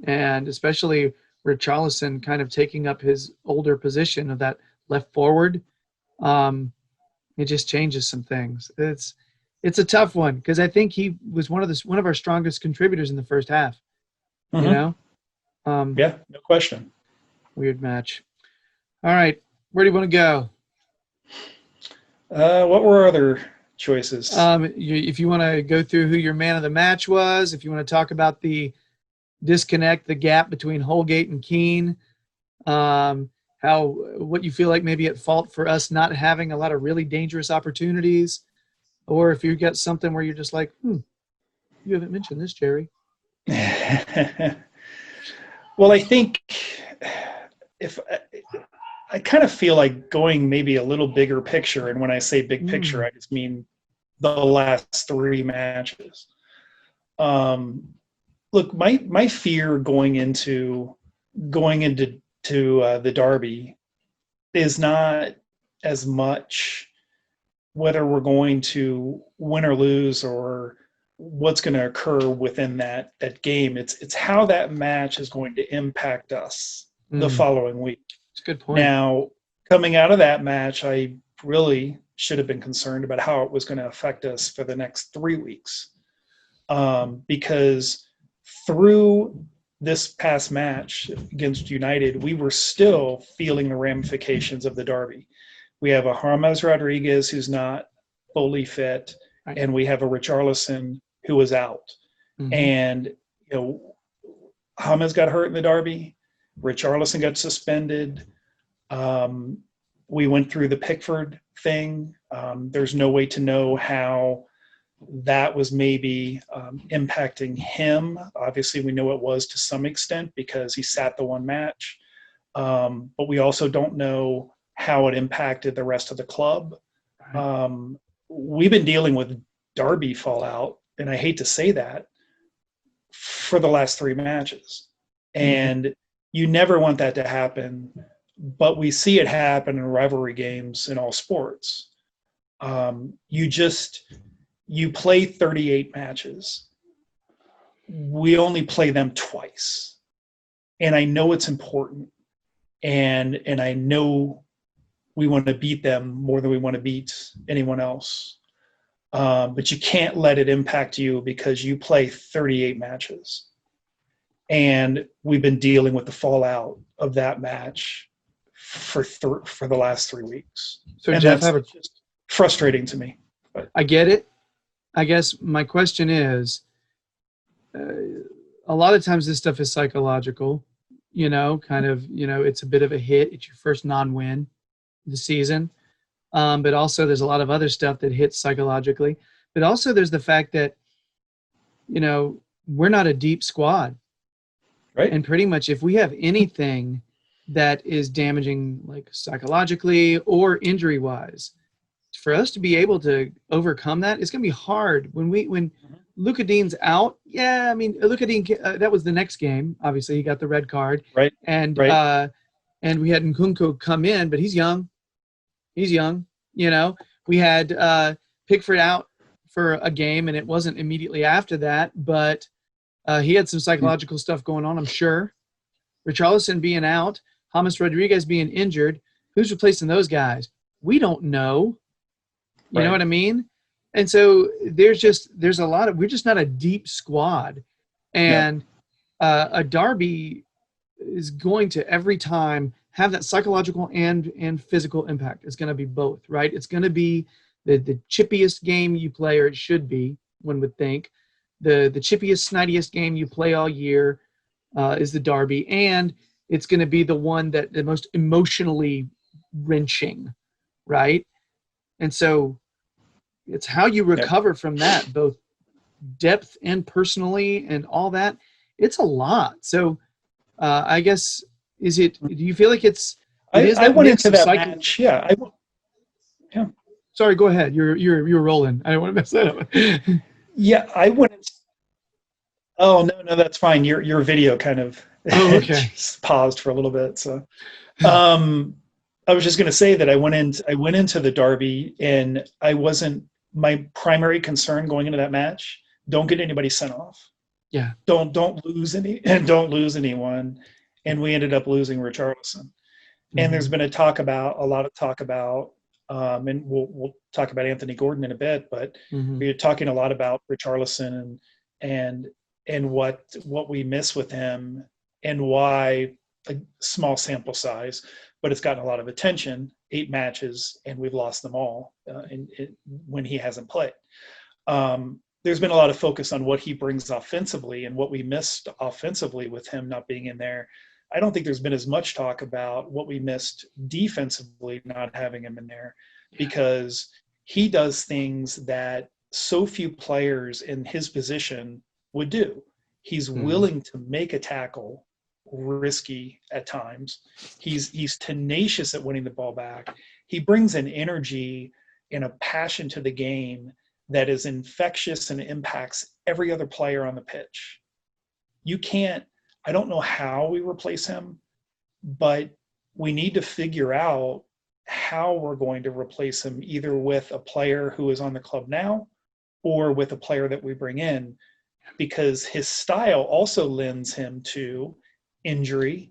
and especially Richarlison kind of taking up his older position of that left forward. It just changes some things. It's a tough one because I think he was one of our strongest contributors in the first half. Yeah, no question. Weird match. All right, where do you want to go? What were other choices? If you want to go through who your man of the match was, if you want to talk about the disconnect, the gap between Holgate and Keane, what you feel like maybe at fault for us not having a lot of really dangerous opportunities, or if you get something where you're just like, you haven't mentioned this, Gerry. Well, I think if I kind of feel like going maybe a little bigger picture, and when I say big picture, I just mean the last three matches. Look, my fear going into the derby is not as much whether we're going to win or lose or what's going to occur within that game. It's how that match is going to impact us the following week. That's a good point. Now, coming out of that match, I really should have been concerned about how it was going to affect us for the next 3 weeks. Because through this past match against United, we were still feeling the ramifications of the derby. We have a James Rodriguez who's not fully fit, right, and we have a Richarlison who was out. And James got hurt in the derby. Richarlison got suspended. We went through the Pickford thing. There's no way to know how that was maybe impacting him. Obviously, we know it was to some extent because he sat the one match. But we also don't know how it impacted the rest of the club. We've been dealing with derby fallout, and I hate to say that, for the last 3 matches. And you never want that to happen, but we see it happen in rivalry games in all sports. You you play 38 matches. We only play them twice. And I know it's important. And I know we want to beat them more than we want to beat anyone else. But you can't let it impact you because you play 38 matches. And we've been dealing with the fallout of that match for the last 3 weeks. So and Jeff, that's just frustrating to me. But I get it. I guess my question is, a lot of times this stuff is psychological, it's a bit of a hit. It's your first non-win of the season. But also there's a lot of other stuff that hits psychologically. But also there's the fact that, we're not a deep squad. right. And pretty much if we have anything that is damaging, like psychologically or injury-wise, for us to be able to overcome that, it's going to be hard. When Luca Dean's out, Luca Dean, that was the next game. Obviously, he got the red card. Right. And Right. and we had Nkunku come in, but he's young. We had Pickford out for a game, and it wasn't immediately after that, but he had some psychological stuff going on, I'm sure. Richarlison being out, James Rodriguez being injured. Who's replacing those guys? We don't know. You know what I mean? And so there's a lot of, we're just not a deep squad. And a derby is going to every time have that psychological and physical impact. It's going to be both, right? It's going to be the chippiest game you play, or it should be, one would think. The chippiest, snideiest game you play all year is the derby. And it's going to be the one that the most emotionally wrenching, right? And so it's how you recover from that, both depth and personally and all that. It's a lot. So I guess, do you feel like I went into that match. Yeah. Sorry, go ahead. You're rolling. I don't want to mess that up. Yeah, I went. Oh no, that's fine. Your video kind of just paused for a little bit. So, I was just going to say that I went into the derby, and my primary concern going into that match: don't get anybody sent off. Yeah. Don't lose anyone, and we ended up losing Richarlison. And there's been a lot of talk about, and we'll talk about Anthony Gordon in a bit, but we're talking a lot about Richarlison and what we miss with him, and why a small sample size, but it's gotten a lot of attention. 8 matches, and we've lost them all when he hasn't played. There's been a lot of focus on what he brings offensively and what we missed offensively with him not being in there. I don't think there's been as much talk about what we missed defensively not having him in there, because he does things that so few players in his position would do. He's willing to make a tackle, risky at times. He's tenacious at winning the ball back. He brings an energy and a passion to the game that is infectious and impacts every other player on the pitch. I don't know how we replace him, but we need to figure out how we're going to replace him, either with a player who is on the club now or with a player that we bring in, because his style also lends him to injury,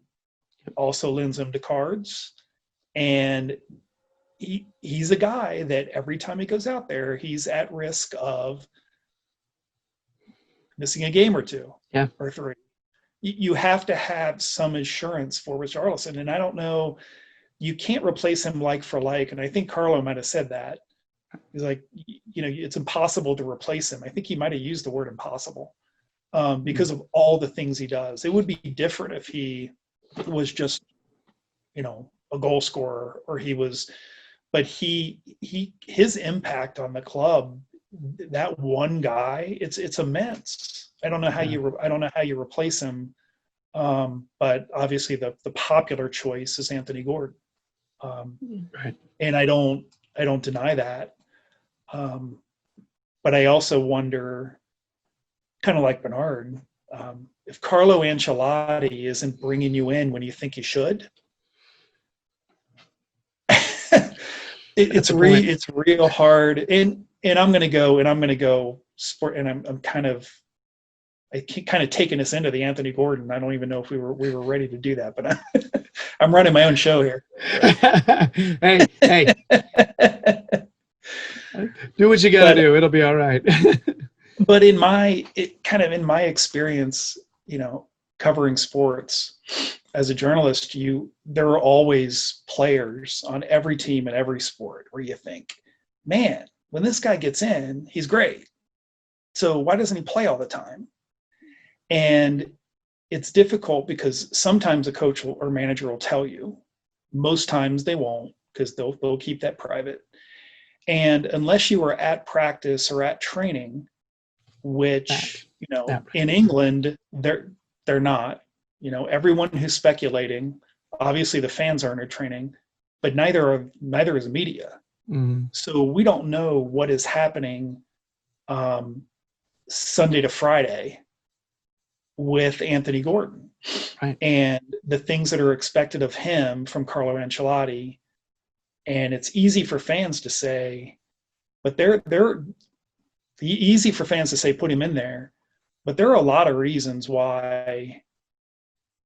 also lends him to cards. And he's a guy that every time he goes out there, he's at risk of missing a game or 2 or 3. You have to have some insurance for Richarlison. And I don't know, you can't replace him like for like. And I think Carlo might have said that. He's like, it's impossible to replace him. I think he might have used the word impossible because of all the things he does. It would be different if he was just, a goal scorer, or but his impact on the club, that one guy, it's immense. I don't know how you replace him, but obviously the popular choice is Anthony Gordon, right. And I don't deny that, but I also wonder, kind of like Bernard, if Carlo Ancelotti isn't bringing you in when you think he should, it's real hard. And I'm going to go sport. And I'm kind of taking us into the Anthony Gordon. I don't even know if we were ready to do that, but I'm running my own show here. Hey, do what you got to do. It'll be all right. But in my experience, covering sports as a journalist, there are always players on every team in every sport where you think, man, when this guy gets in, he's great. So why doesn't he play all the time? And it's difficult because sometimes a coach or manager will tell you. Most times they won't, because they'll keep that private. And unless you are at practice or at training, which in England they're not. Everyone who's speculating, obviously the fans aren't at training, but neither is the media. Mm-hmm. So we don't know what is happening Sunday to Friday with Anthony Gordon, right, and the things that are expected of him from Carlo Ancelotti. And it's easy for fans to say, but easy for fans to say, put him in there. But there are a lot of reasons why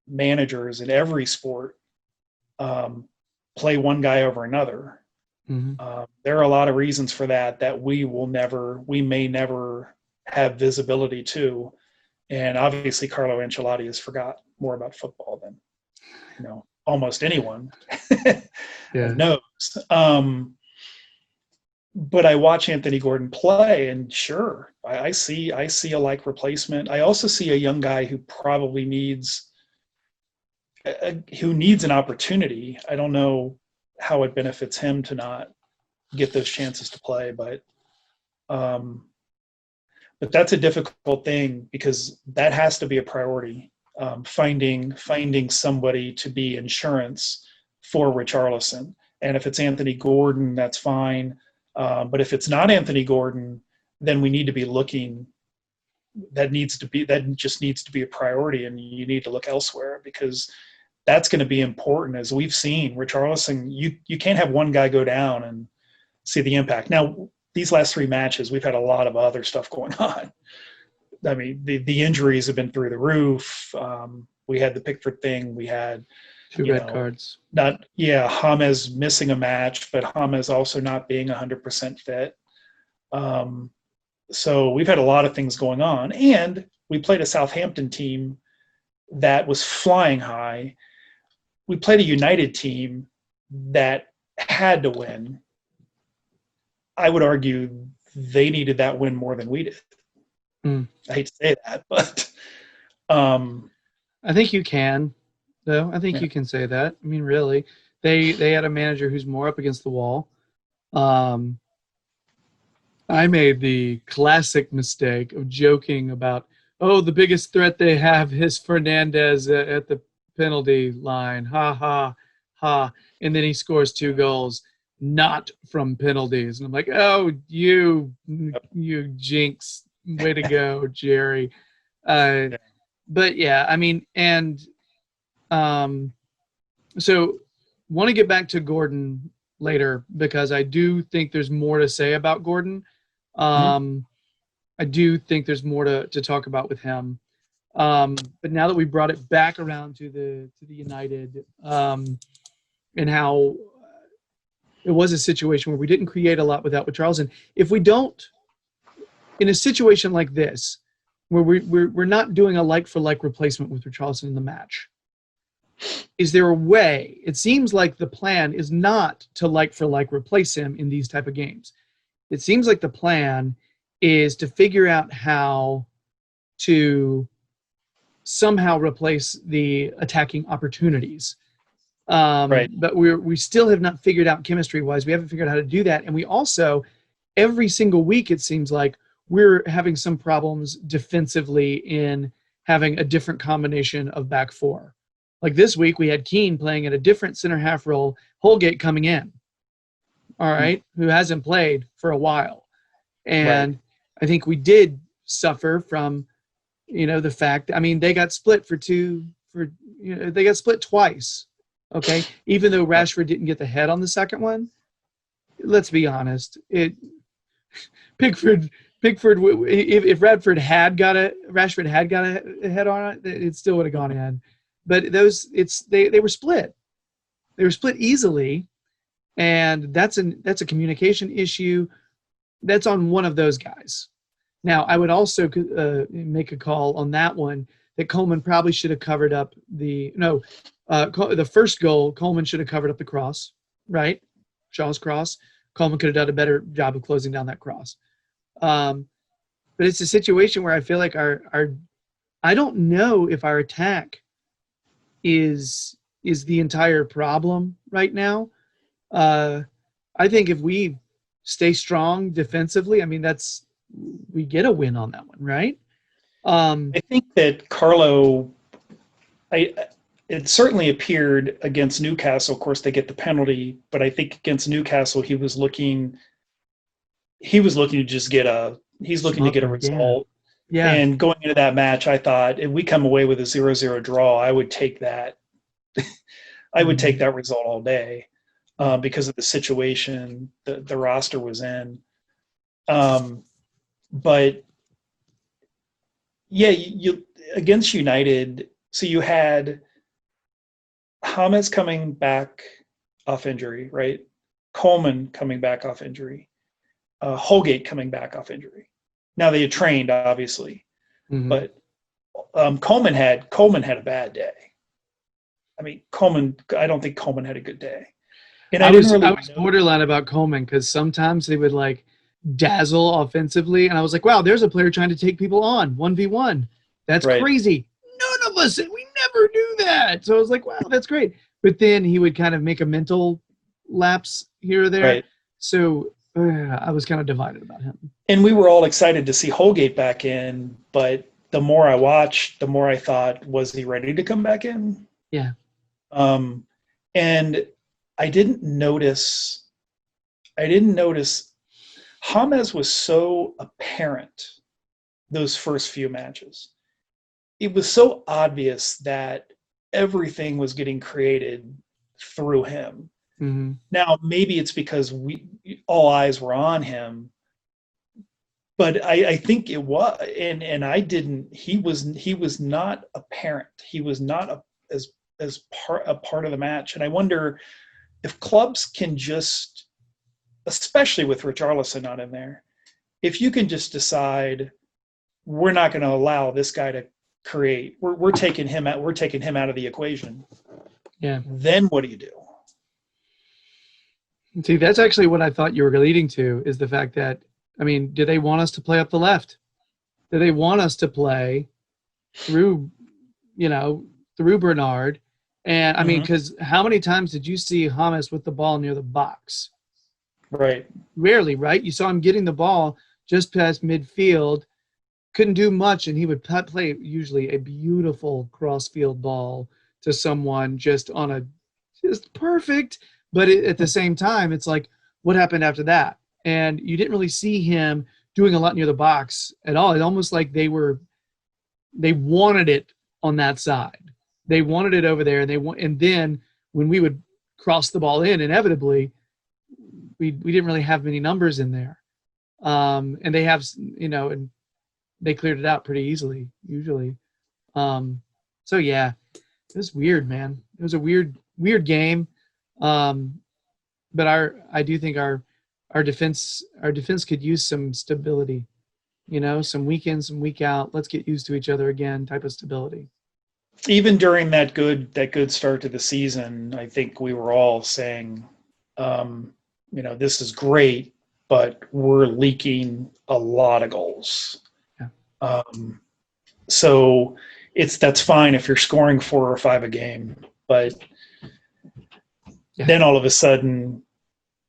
managers in every sport play one guy over another. Mm-hmm. There are a lot of reasons for that we may never have visibility to. And obviously Carlo Ancelotti has forgot more about football than, almost anyone knows. But I watch Anthony Gordon play, and sure, I see a like replacement. I also see a young guy who probably needs an opportunity. I don't know how it benefits him to not get those chances to play, but that's a difficult thing, because that has to be a priority. Finding somebody to be insurance for Richarlison, and if it's Anthony Gordon, that's fine. But if it's not Anthony Gordon, then we need to be looking. That just needs to be a priority, and you need to look elsewhere, because that's going to be important. As we've seen, Richarlison, you can't have one guy go down and see the impact. Now, these last 3 matches, we've had a lot of other stuff going on. I mean, the injuries have been through the roof. We had the Pickford thing. We had 2 red cards. James missing a match, but James also not being 100% fit. So we've had a lot of things going on, and we played a Southampton team that was flying high. We played a United team that had to win. I would argue they needed that win more than we did. I hate to say that, but I think you can, though. I think you can say that. I mean, really, they had a manager who's more up against the wall. I made the classic mistake of joking about, the biggest threat they have is Fernandez at the penalty line. Ha, ha, ha. And then he scores 2 goals, not from penalties. And I'm like, you jinx. Way to go, Gerry. But yeah, I mean, and so want to get back to Gordon later, because I do think there's more to say about Gordon. I do think there's more to talk about with him. But now that we brought it back around to the United, and how it was a situation where we didn't create a lot without Richarlison. If we don't, in a situation like this, where we're not doing a like-for-like replacement with Richarlison in the match, is there a way? It seems like the plan is not to like-for-like replace him in these type of games. It seems like the plan is to figure out how to somehow replace the attacking opportunities. Right. But we still have not figured out chemistry-wise. We haven't figured out how to do that. And we also, every single week, it seems like, we're having some problems defensively in having a different combination of back 4. Like this week, we had Keane playing at a different center half role, Holgate coming in, all right, who hasn't played for a while. And I think we did suffer from, the fact, I mean, they got split they got split twice, okay? Even though Rashford didn't get the head on the second one, let's be honest. Pickford, if Rashford had got a head on it, it still would have gone in. But they were split. They were split easily, and that's a communication issue. That's on one of those guys. Now, I would also make a call on that one that Coleman probably should have covered up the first goal. Coleman should have covered up the cross, right? Shaw's cross. Coleman could have done a better job of closing down that cross. But it's a situation where I feel like I don't know if our attack is the entire problem right now. I think if we stay strong defensively, I mean, we get a win on that one, right? I think that Carlo, it certainly appeared against Newcastle. Of course, they get the penalty, but I think against Newcastle, he was looking to just get a result. Yeah. And going into that match, I thought if we come away with a 0-0 draw, I would take that. I would take that result all day because of the situation the roster was in. But yeah, you against United, so you had James coming back off injury, right? Coleman coming back off injury. Holgate coming back off injury. Now they had trained, obviously, but Coleman had a bad day. I mean, I don't think Coleman had a good day. And I was borderline about Coleman because sometimes they would like dazzle offensively, and I was like, wow, there's a player trying to take people on 1v1. That's crazy. None of us, we never do that. So I was like, wow, that's great. But then he would kind of make a mental lapse here or there. Right. So I was kind of divided about him. And we were all excited to see Holgate back in, but the more I watched, the more I thought, was he ready to come back in? Yeah. And I didn't notice James was so apparent those first few matches. It was so obvious that everything was getting created through him. Mm-hmm. Now, maybe it's because all eyes were on him, but I think it was, and I didn't. He was not apparent. He was not a part of the match, and I wonder if clubs can just, especially with Richarlison not in there, if you can just decide we're not going to allow this guy to create. We're taking him out. We're taking him out of the equation. Yeah. Then what do you do? See, that's actually what I thought you were leading to, is the fact that, I mean, do they want us to play up the left? Do they want us to play through Bernard? And I mean, because how many times did you see James with the ball near the box? Right. Rarely, right? You saw him getting the ball just past midfield, couldn't do much, and he would play usually a beautiful cross-field ball to someone just perfect. But at the same time, it's like, what happened after that? And you didn't really see him doing a lot near the box at all. It's almost like they wanted it on that side. They wanted it over there, and then when we would cross the ball in, inevitably, we didn't really have many numbers in there. And they have, and they cleared it out pretty easily, usually. So yeah, it was weird, man. It was a weird game. But I do think our defense could use some stability, some week in, some week out. Let's get used to each other again type of stability. Even during that good start to the season, I think we were all saying, this is great, but we're leaking a lot of goals. Yeah. So that's fine if you're scoring 4 or 5 a game, but then all of a sudden,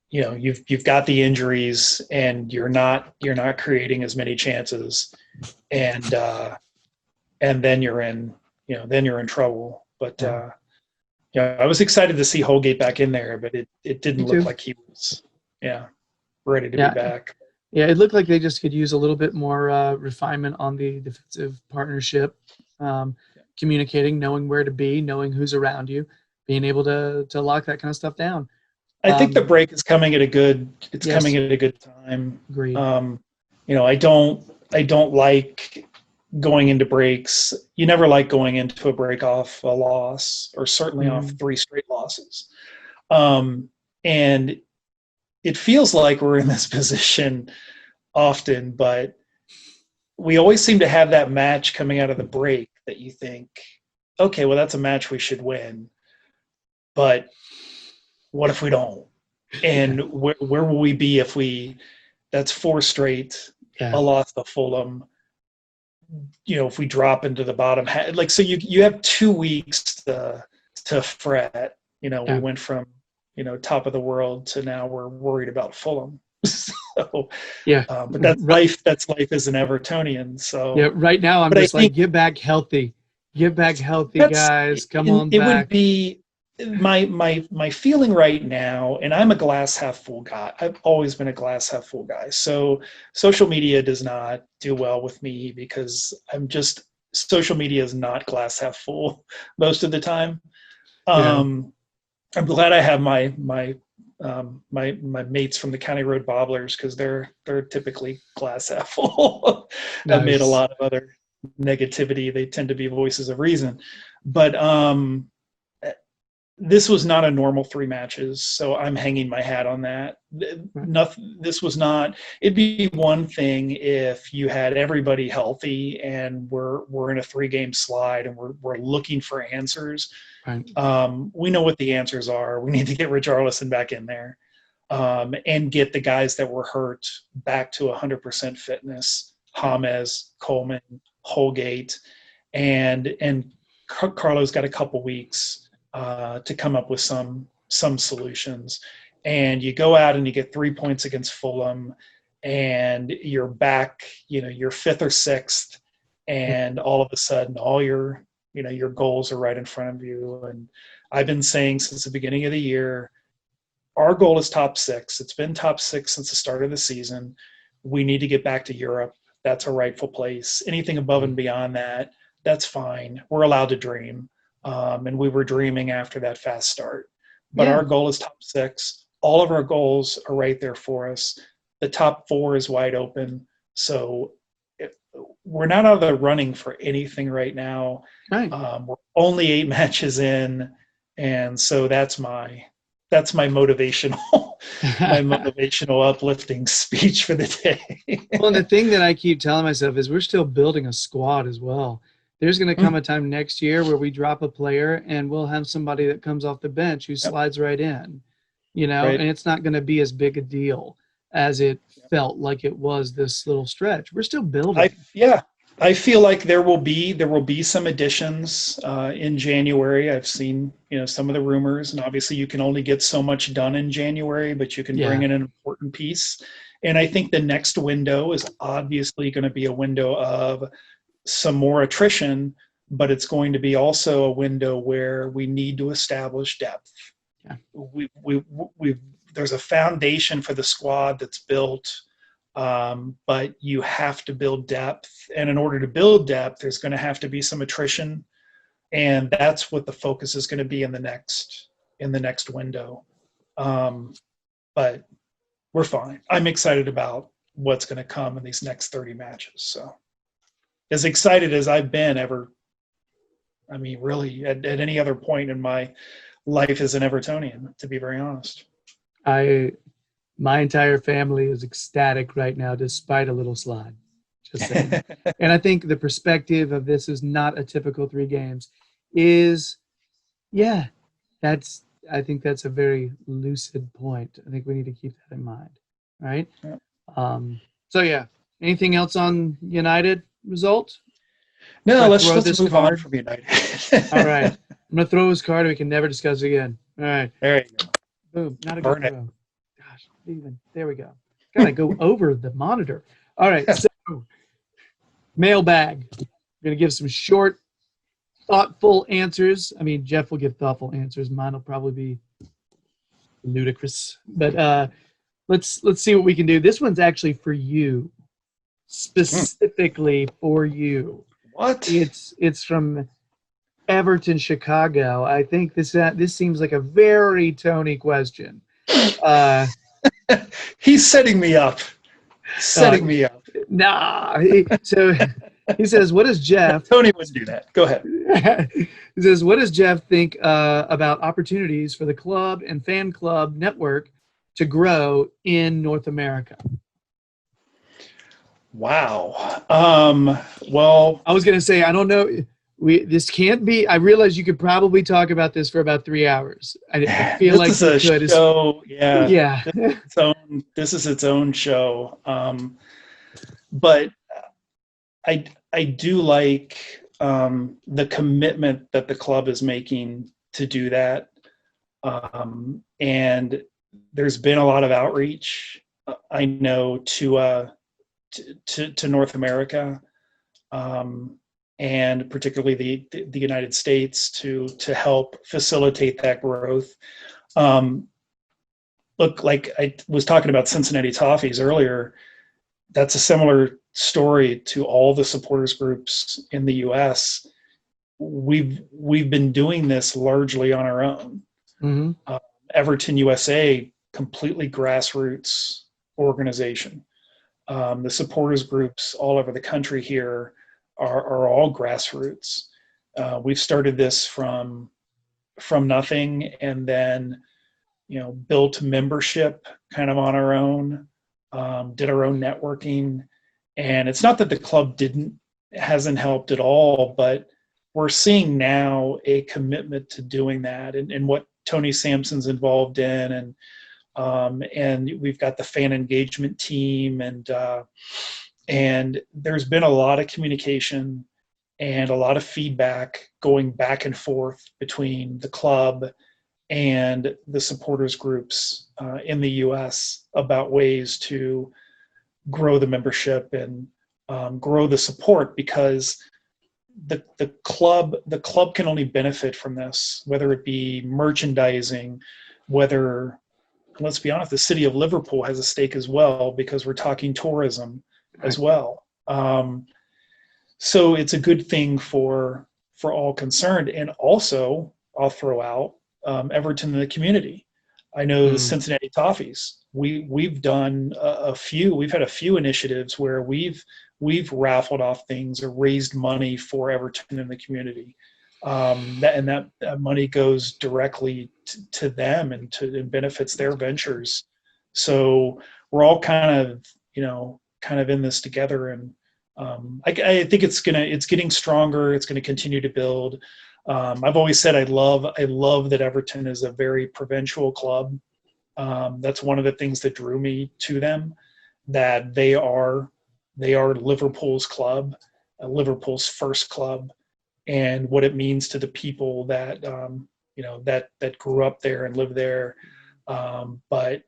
you've got the injuries and you're not creating as many chances, and then you're in trouble. But I was excited to see Holgate back in there, but it didn't look like he was ready to be back. Yeah, it looked like they just could use a little bit more refinement on the defensive partnership, communicating, knowing where to be, knowing who's around you, being able to lock that kind of stuff down. I think the break is coming at a good. It's Yes, coming at a good time. agreed. I don't like going into breaks. You never like going into a break off a loss, or certainly off Mhm. 3 straight losses. And it feels like we're in this position often, but we always seem to have that match coming out of the break that you think, okay, well, that's a match we should win. But what if we don't? And where will we be if that's 4 straight, Yeah, a loss to Fulham, if we drop into the bottom, like, so you have 2 weeks to fret. We yeah, went from, top of the world to now we're worried about Fulham. So, yeah. but that's Right, life. That's life as an Evertonian. yeah. So, Right now, I'm but I just like, think get back healthy, that's guys. Come on it would back. be my feeling right now, and I'm a glass half full guy. I've always been a glass half full guy. So social media does not do well with me because social media is not glass half full most of the time. Yeah, I'm glad I have my mates from the County Road Bobblers, because they're typically glass half full amid a nice. lot of other negativity. They tend to be voices of reason, but this was not a normal 3 matches, so I'm hanging my hat on that. Right. Nothing. This was not. It'd be one thing if you had everybody healthy and we're in a 3-game slide and we're looking for answers. Right. We know what the answers are. We need to get Richarlison back in there, and get the guys that were hurt back to 100% fitness. James, Coleman, Holgate, and Carlo's got a couple weeks to come up with some solutions. And you go out and you get 3 points against Fulham, and you're back. You're fifth or sixth, and all of a sudden, all your goals are right in front of you. And I've been saying since the beginning of the year, our goal is top 6. It's been top 6 since the start of the season. We need to get back to Europe. That's a rightful place. Anything above and beyond that, that's fine. We're allowed to dream. And we were dreaming after that fast start. But Yeah, our goal is top 6. All of our goals are right there for us. The top 4 is wide open. So we're not out of the running for anything right now. right. We're only 8 matches in, and so that's my motivational my motivational uplifting speech for the day. Well, and the thing that I keep telling myself is we're still building a squad as well. There's going to come a time next year where we drop a player and we'll have somebody that comes off the bench who Yep. slides right in, Right. and it's not going to be as big a deal as it felt like it was this little stretch. We're still building. I feel like there will be some additions in January. I've seen some of the rumors, and obviously you can only get so much done in January, but you can bring Yeah. in an important piece. And I think the next window is obviously going to be a window of some more attrition, but it's going to be also a window where we need to establish depth. Yeah. There's a foundation for the squad that's built, but you have to build depth. And in order to build depth, there's going to have to be some attrition, and that's what the focus is going to be in the next window. But we're fine. I'm excited about what's going to come in these next 30 matches. So as excited as I've been ever, I mean, really at any other point in my life as an Evertonian, to be very honest. My entire family is ecstatic right now, despite a little slide. Just saying. And I think the perspective of this is not a typical 3 games. I think that's a very lucid point. I think we need to keep that in mind, right? Yeah. So yeah. Anything else on United result? No, let's this move card on from United. All right. I'm going to throw his card and we can never discuss it again. All right. There you go. Boom. Not a Burn good it. throw. Gosh, even. There we go. Got to go over the monitor. All right. So, mailbag. I'm going to give some short, thoughtful answers. I mean, Jeff will give thoughtful answers. Mine will probably be ludicrous. But let's see what we can do. This one's actually for you. Specifically for you. What? It's from Everton, Chicago. I think this seems like a very Tony question. Uh, He's setting me up. Setting me up. nah. So he says, "What does Jeff?" Tony wouldn't do that. Go ahead. He says, "What does Jeff think about opportunities for the club and fan club network to grow in North America?" Wow. Well, I was going to say, I don't know. This can't be. I realize you could probably talk about this for about 3 hours. I feel this like is we a could. show. Yeah. Yeah. This is its own show. But I do like the commitment that the club is making to do that. And there's been a lot of outreach, I know, to North America, and particularly the United States to help facilitate that growth. Look, like I was talking about Cincinnati Toffees earlier, that's a similar story to all the supporters groups in the U.S. We've been doing this largely on our own. Mm-hmm. Everton USA, completely grassroots organization. The supporters groups all over the country here are all grassroots. We've started this from nothing, and then built membership kind of on our own. Did our own networking, and it's not that the club hasn't helped at all, but we're seeing now a commitment to doing that, and what Tony Sampson's involved in, and we've got the fan engagement team, and there's been a lot of communication and a lot of feedback going back and forth between the club and the supporters groups in the U.S. about ways to grow the membership and grow the support, because the club can only benefit from this, whether it be merchandising, whether, let's be honest, the city of Liverpool has a stake as well, because we're talking tourism as well. So it's a good thing for all concerned. And also, I'll throw out Everton in the community. I know the Cincinnati Toffees. We've done we've had a few initiatives where we've raffled off things or raised money for Everton in the community. That money goes directly to them and benefits their ventures. So we're all kind of in this together, and I think it's getting stronger. It's going to continue to build. I've always said I love that Everton is a very provincial club. That's one of the things that drew me to them, that they are Liverpool's club, Liverpool's first club, and what it means to the people that that grew up there and live there. But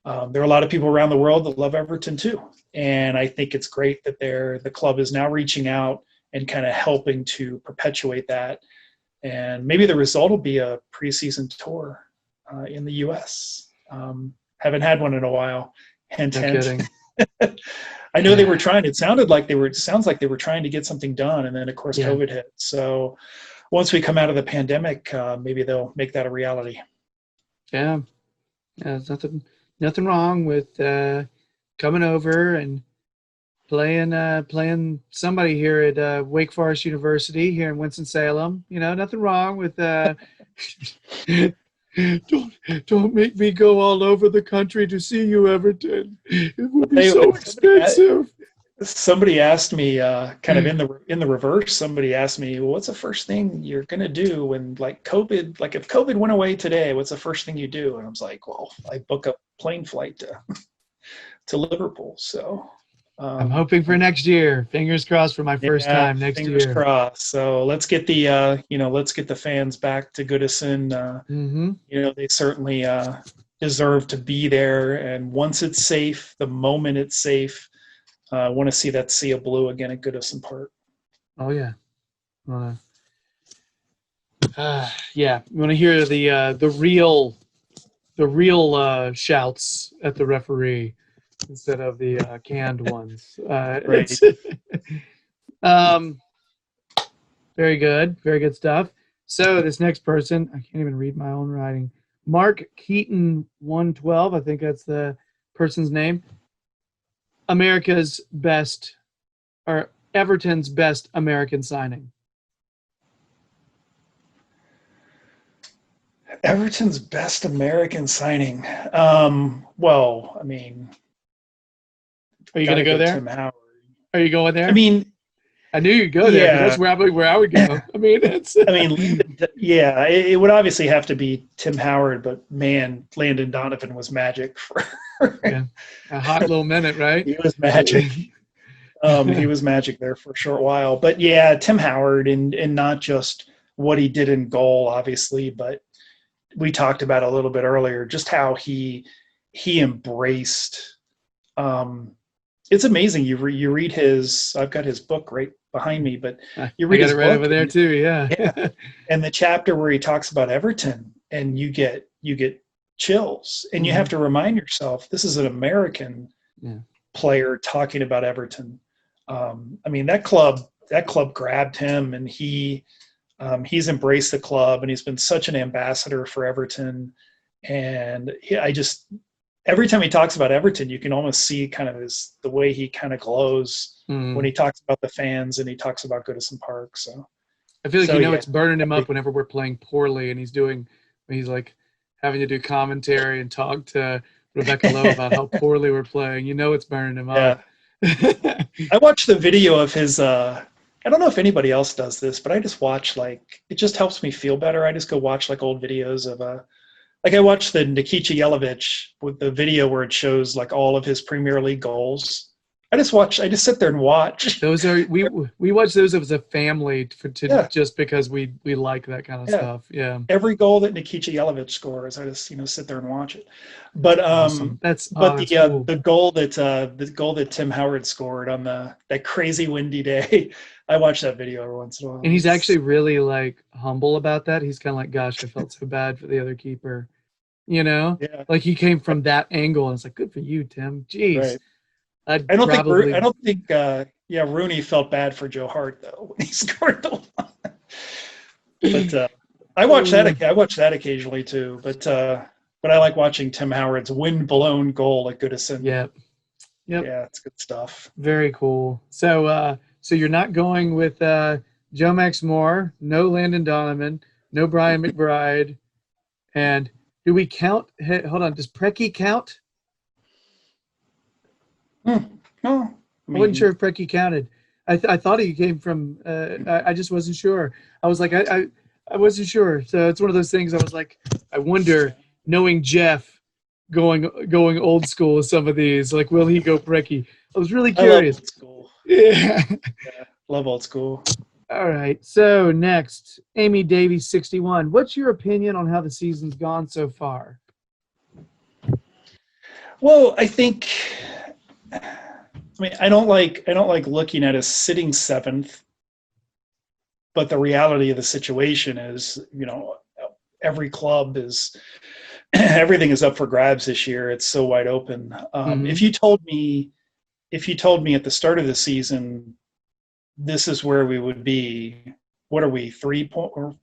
there are a lot of people around the world that love Everton too, and I think it's great that the club is now reaching out and kind of helping to perpetuate that. And maybe the result will be a preseason tour in the U.S. Haven't had one in a while. Hint, hint. I know they were trying. It sounds like they were trying to get something done, and then of course COVID hit. So once we come out of the pandemic, maybe they'll make that a reality. Yeah, there's nothing wrong with coming over and playing somebody here at Wake Forest University here in Winston-Salem. Nothing wrong with don't make me go all over the country to see you, Everton. It will be so expensive. Somebody asked me, kind of in the reverse. Somebody asked me, well, "What's the first thing you're gonna do when if COVID went away today? What's the first thing you do?" And I was like, "Well, I book a plane flight to Liverpool." So I'm hoping for next year. Fingers crossed for my first time next year. Fingers crossed. So let's get the fans back to Goodison. They certainly deserve to be there. And once it's safe, the moment it's safe, I want to see that sea of blue again at Goodison Park. Oh yeah. Yeah. You want to hear the real shouts at the referee instead of the canned ones. Right. Very good stuff. So this next person, I can't even read my own writing. Mark Keaton 112, I think that's the person's name. America's best, or Everton's best American signing. Everton's best American signing. Well, I mean, Are you going to go there? Tim Howard. Are you going there? I mean, I knew you'd go there because yeah. that's where I would go. I mean, it's. I mean, yeah, it would obviously have to be Tim Howard, but man, Landon Donovan was magic for. Yeah, a hot little minute, right? He was magic. He was magic there for a short while. But yeah, Tim Howard, and not just what he did in goal, obviously, but we talked about a little bit earlier, just how he embraced. It's amazing. You read his. I've got his book right behind me, but you read his book right over there and, too. Yeah. Yeah, and the chapter where he talks about Everton, and you get chills, and you have to remind yourself this is an American player talking about Everton. I mean, that club grabbed him, and he's embraced the club, and he's been such an ambassador for Everton. And every time he talks about Everton, you can almost see kind of the way he kind of glows when he talks about the fans and he talks about Goodison Park. So I feel like it's burning him up whenever we're playing poorly, and he's like having to do commentary and talk to Rebecca Lowe about how poorly we're playing. It's burning him up. I watched the video of his. I don't know if anybody else does this, but I just watch, like, it just helps me feel better. I just go watch like old videos of like I watched the Nikica Jelavic with the video where it shows like all of his Premier League goals. I just sit there and watch. Those are we watch those as a family just because we like that kind of stuff. Yeah. Every goal that Nikica Jelavic scores, I just sit there and watch it. But awesome. That's cool. the goal that Tim Howard scored on that crazy windy day, I watch that video every once in a while. And he's actually really like humble about that. He's kind of like, gosh, I felt so bad for the other keeper. Yeah. Like he came from that angle, and it's like, good for you, Tim. Jeez. Right. I don't think Rooney felt bad for Joe Hart though when he scored the one. But I watch that occasionally too. But I like watching Tim Howard's wind-blown goal at Goodison. Yep. Yeah, it's good stuff. Very cool. So you're not going with Joe Max Moore, no Landon Donovan, no Brian McBride, and do we count? Hold on, does Preki count? No, I wasn't sure if Preki counted. I thought he came from. I just wasn't sure. I was like, I wasn't sure. So it's one of those things. I was like, I wonder, knowing Jeff, going old school with some of these. Like, will he go Preki? I was really curious. I love old school. Yeah. Love old school. All right. So next, Amy Davies, 61. What's your opinion on how the season's gone so far? Well, I think. I don't like looking at us sitting seventh, but the reality of the situation is, every club is everything is up for grabs this year. It's so wide open. If you told me at the start of the season, this is where we would be. What are we, 3 or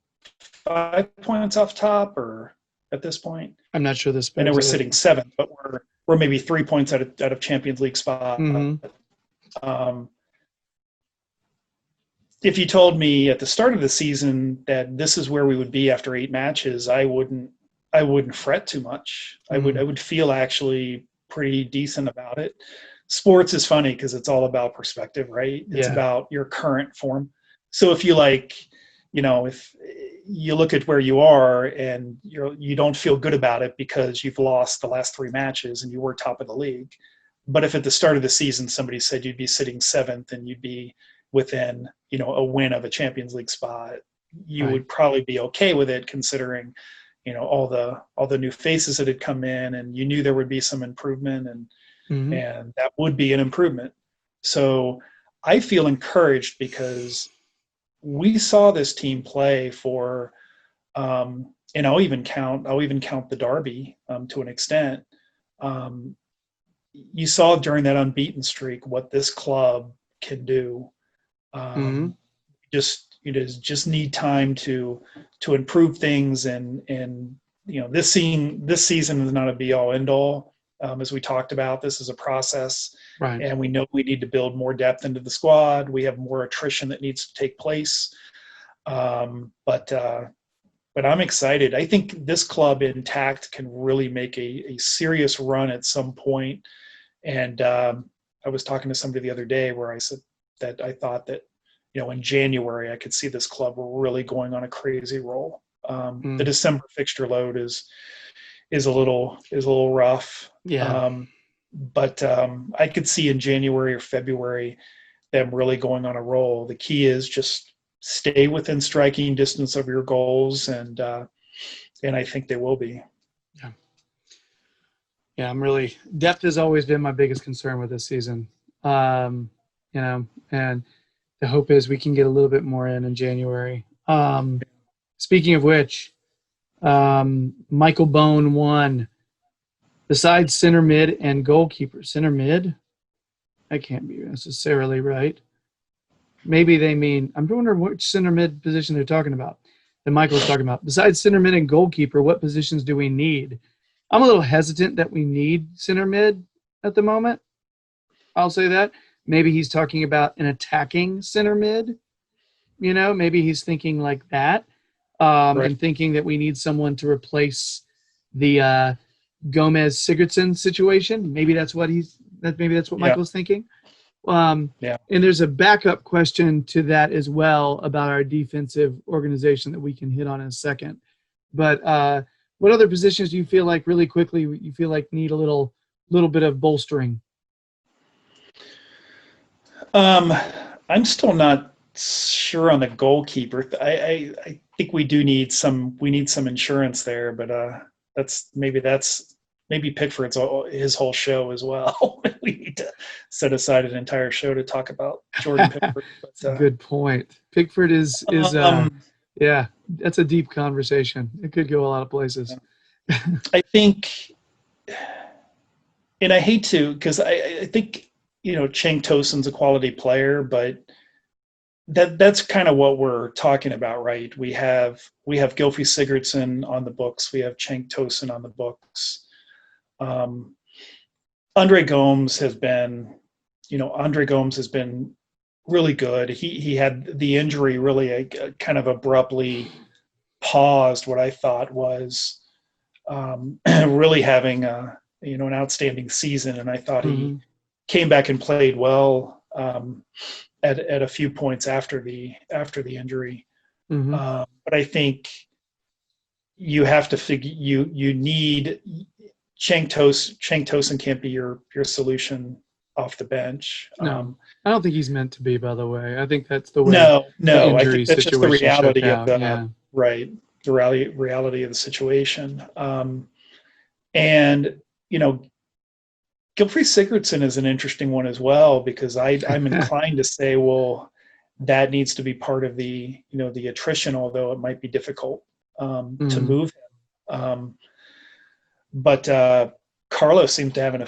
5 points off top, or at this point? I'm not sure this. I know we're sitting seventh, but we're maybe 3 points out of Champions League spot. If you told me at the start of the season that this is where we would be after 8 matches, I wouldn't fret too much. I would feel actually pretty decent about it. Sports is funny because it's all about perspective, right? It's about your current form. So if you if you look at where you are and you don't feel good about it because you've lost the last 3 matches and you were top of the league. But if at the start of the season somebody said you'd be sitting 7th and you'd be within, a win of a Champions League spot, you would probably be okay with it, considering, all the new faces that had come in, and you knew there would be some improvement, and that would be an improvement. So I feel encouraged because we saw this team play for, and I'll even count the derby to an extent. You saw during that unbeaten streak what this club can do. Just need time to improve things and this season is not a be all end all. As we talked about, this is a process, Right. and we know we need to build more depth into the squad. We have more attrition that needs to take place. But I'm excited. I think this club intact can really make a serious run at some point. And I was talking to somebody the other day where I said that I thought that, in January, I could see this club really going on a crazy roll. The December fixture load is a little rough. Yeah. But I could see in January or February them really going on a roll. The key is just stay within striking distance of your goals, and I think they will be. Yeah. Yeah, depth has always been my biggest concern with this season. And the hope is we can get a little bit more in January. Speaking of which, Michael Bone won. Besides center mid and goalkeeper, center mid? That can't be necessarily right. Maybe they mean, I'm wondering which center mid position they're talking about, that Michael's talking about. Besides center mid and goalkeeper, what positions do we need? I'm a little hesitant that we need center mid at the moment. I'll say that. Maybe he's talking about an attacking center mid. Maybe he's thinking like that, Right. and thinking that we need someone to replace the Gomez Sigurdsson situation. Maybe that's what Michael's thinking. And there's a backup question to that as well about our defensive organization that we can hit on in a second. But what other positions do you feel like really quickly you feel like need a little bit of bolstering? I'm still not sure on the goalkeeper. I think we do need some insurance there, but maybe Pickford's his whole show as well. We need to set aside an entire show to talk about Jordan Pickford. But, good point. Pickford is yeah, that's a deep conversation. It could go a lot of places. I think, and I hate to, because I think Cenk Tosun's a quality player, but that's kind of what we're talking about, right? We have Gylfi Sigurdsson on the books. We have Cenk Tosun on the books. Andre Gomes has been really good. He had the injury really kind of abruptly paused what I thought was really having an outstanding season, and I thought he came back and played well at a few points after the injury. But I think you have to figure you need Cenk Tosun can't be your solution off the bench. No, I don't think he's meant to be. By the way, I think that's the way. No, the I think that's just the reality of the right. The reality of the situation. And Gylfi Sigurdsson is an interesting one as well, because I'm inclined to say, well, that needs to be part of the the attrition, although it might be difficult to move him. But Carlos seems to have an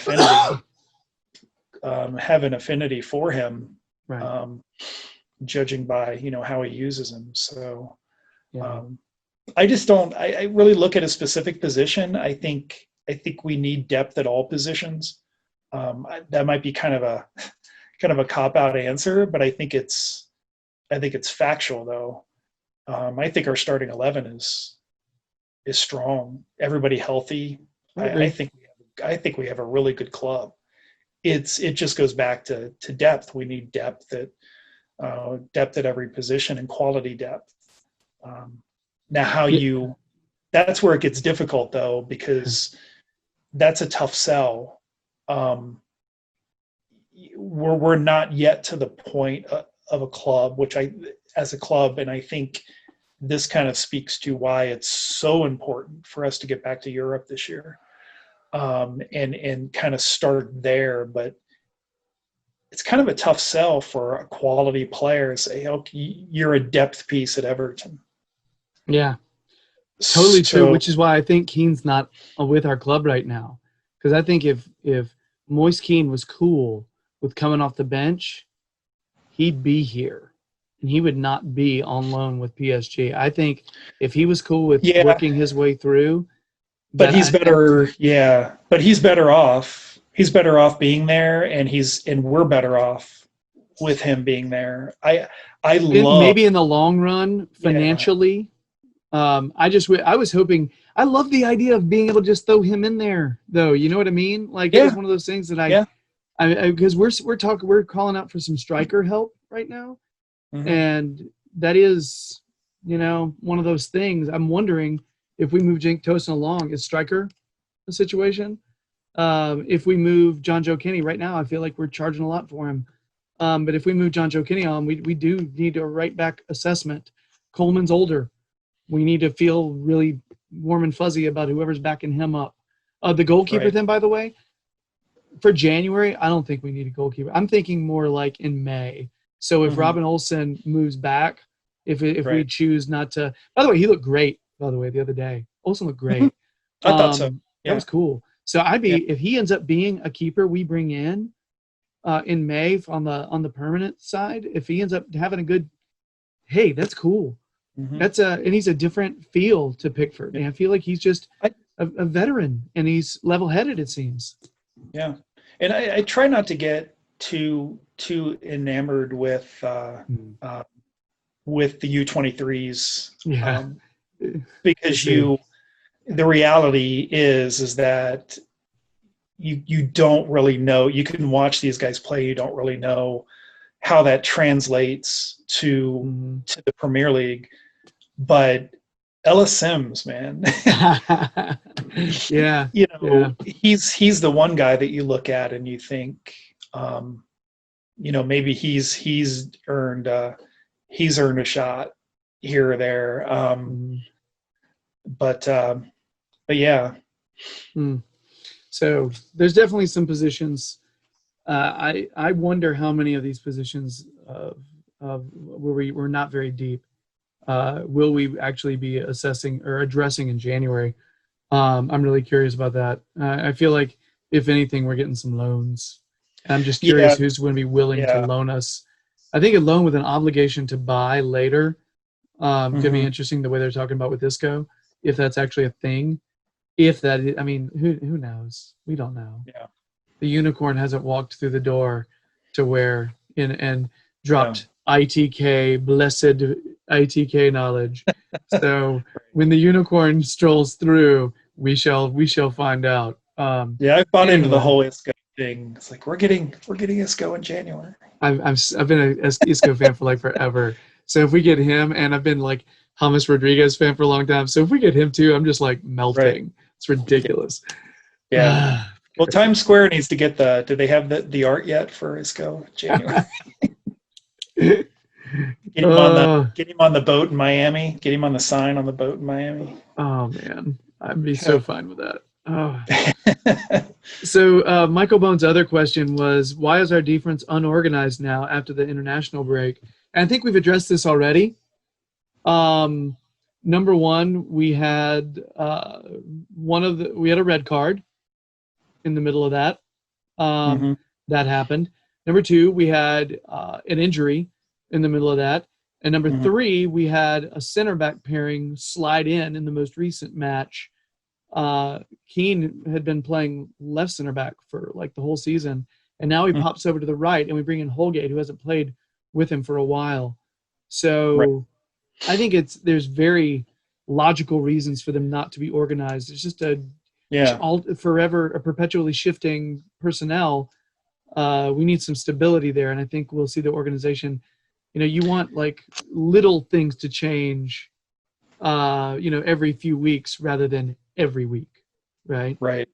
affinity for him, right. Judging by how he uses him. So I just don't. I really look at a specific position. I think we need depth at all positions. That might be kind of a cop-out answer, but I think it's factual though. I think our starting 11 is strong. Everybody healthy. I think we have a really good club. It just goes back to depth. We need depth at every position, and quality depth. Now that's where it gets difficult though, because that's a tough sell. We're not yet to the point of a club, and I think this kind of speaks to why it's so important for us to get back to Europe this year, and kind of start there. But it's kind of a tough sell for a quality player to say, "Okay, you're a depth piece at Everton." Yeah, totally true. Which is why I think Keane's not with our club right now, because I think if Moise Keane was cool with coming off the bench, he'd be here, and he would not be on loan with PSG. I think if he was cool with working his way through, but But he's better. Yeah, but he's better off. He's better off being there, and we're better off with him being there. I love. maybe in the long run, Yeah. financially, I was hoping. I love the idea of being able to just throw him in there, though. You know what I mean? Like it was Yeah. one of those things that Yeah. because we're calling out for some striker help right now, Hmm. and that is, one of those things. I'm wondering if we move Jake Tosin along, is striker a situation? If we move John Joe Kenny right now, I feel like we're charging a lot for him. But if we move John Joe Kenny on, we do need a right back assessment. Coleman's older. We need to feel really warm and fuzzy about whoever's backing him up. The goalkeeper Right. then, by the way, for January, I don't think we need a goalkeeper. I'm thinking more like in May. So if Hmm. Robin Olsen moves back, if we Right. choose not to, by the way, he looked great. By the way, the other day, Olsen looked Hmm. great. I thought so. That Yeah. was cool. So Yeah. if he ends up being a keeper we bring in May on the permanent side, if he ends up having a good, hey, that's cool. Hmm. And he's a different feel to Pickford. Yeah. And I feel like he's just I, a veteran and he's level headed. It seems. yeah. And I try not to get too enamored Hmm. with the U23s, Yeah, we'll because see. the reality is that you don't really know. You can watch these guys play. You don't really know how that translates Mhm. to the Premier League. But Ellis Sims, man, Yeah, yeah. he's the one guy that you look at and you think, maybe he's earned a shot here or there. Mhm. But yeah. Mm. So there's definitely some positions. I wonder how many of these positions where we're not very deep will we actually be assessing or addressing in January. I'm really curious about that. I feel like if anything, we're getting some loans. And I'm just curious Yeah. who's going to be willing to Yeah. loan us. I think a loan with an obligation to buy later could be Hmm. interesting. The way they're talking about with Isco, if that's actually a thing. If that, I mean, who knows? We don't know. Yeah. The unicorn hasn't walked through the door to where in and Yeah. dropped ITK, blessed ITK knowledge. So when the unicorn strolls through, we shall find out. Yeah. I've bought into the Anyway, whole Isco thing. It's like we're getting Isco in January. I've been a Isco fan for like forever. So if we get him, and I've been like James Rodriguez fan for a long time. So if we get him too, I'm just like Right. melting. It's ridiculous. Yeah. Well, Crazy. Times Square needs to get do they have the art yet for Isco January? uh, Get him on the boat in Miami. Get him on the sign on the boat in Miami. oh man, I'd be so Yeah. fine with that. Oh. So Michael Bone's other question was, why is our defense unorganized now after the international break? And I think we've addressed this already. Um, Number one, we had we had a red card in the middle of that. Um, Hmm. that happened. Number two, we had an injury in the middle of that. And number Hmm. three, we had a center back pairing slide in the most recent match. Keane had been playing left center back for like the whole season, and now he pops over to the right, and we bring in Holgate, who hasn't played with him for a while. Right. So I think there's very logical reasons for them not to be organized. It's just Yeah. forever a perpetually shifting personnel. We need some stability there, and I think we'll see the organization. You want like little things to change, every few weeks rather than every week, right? Right.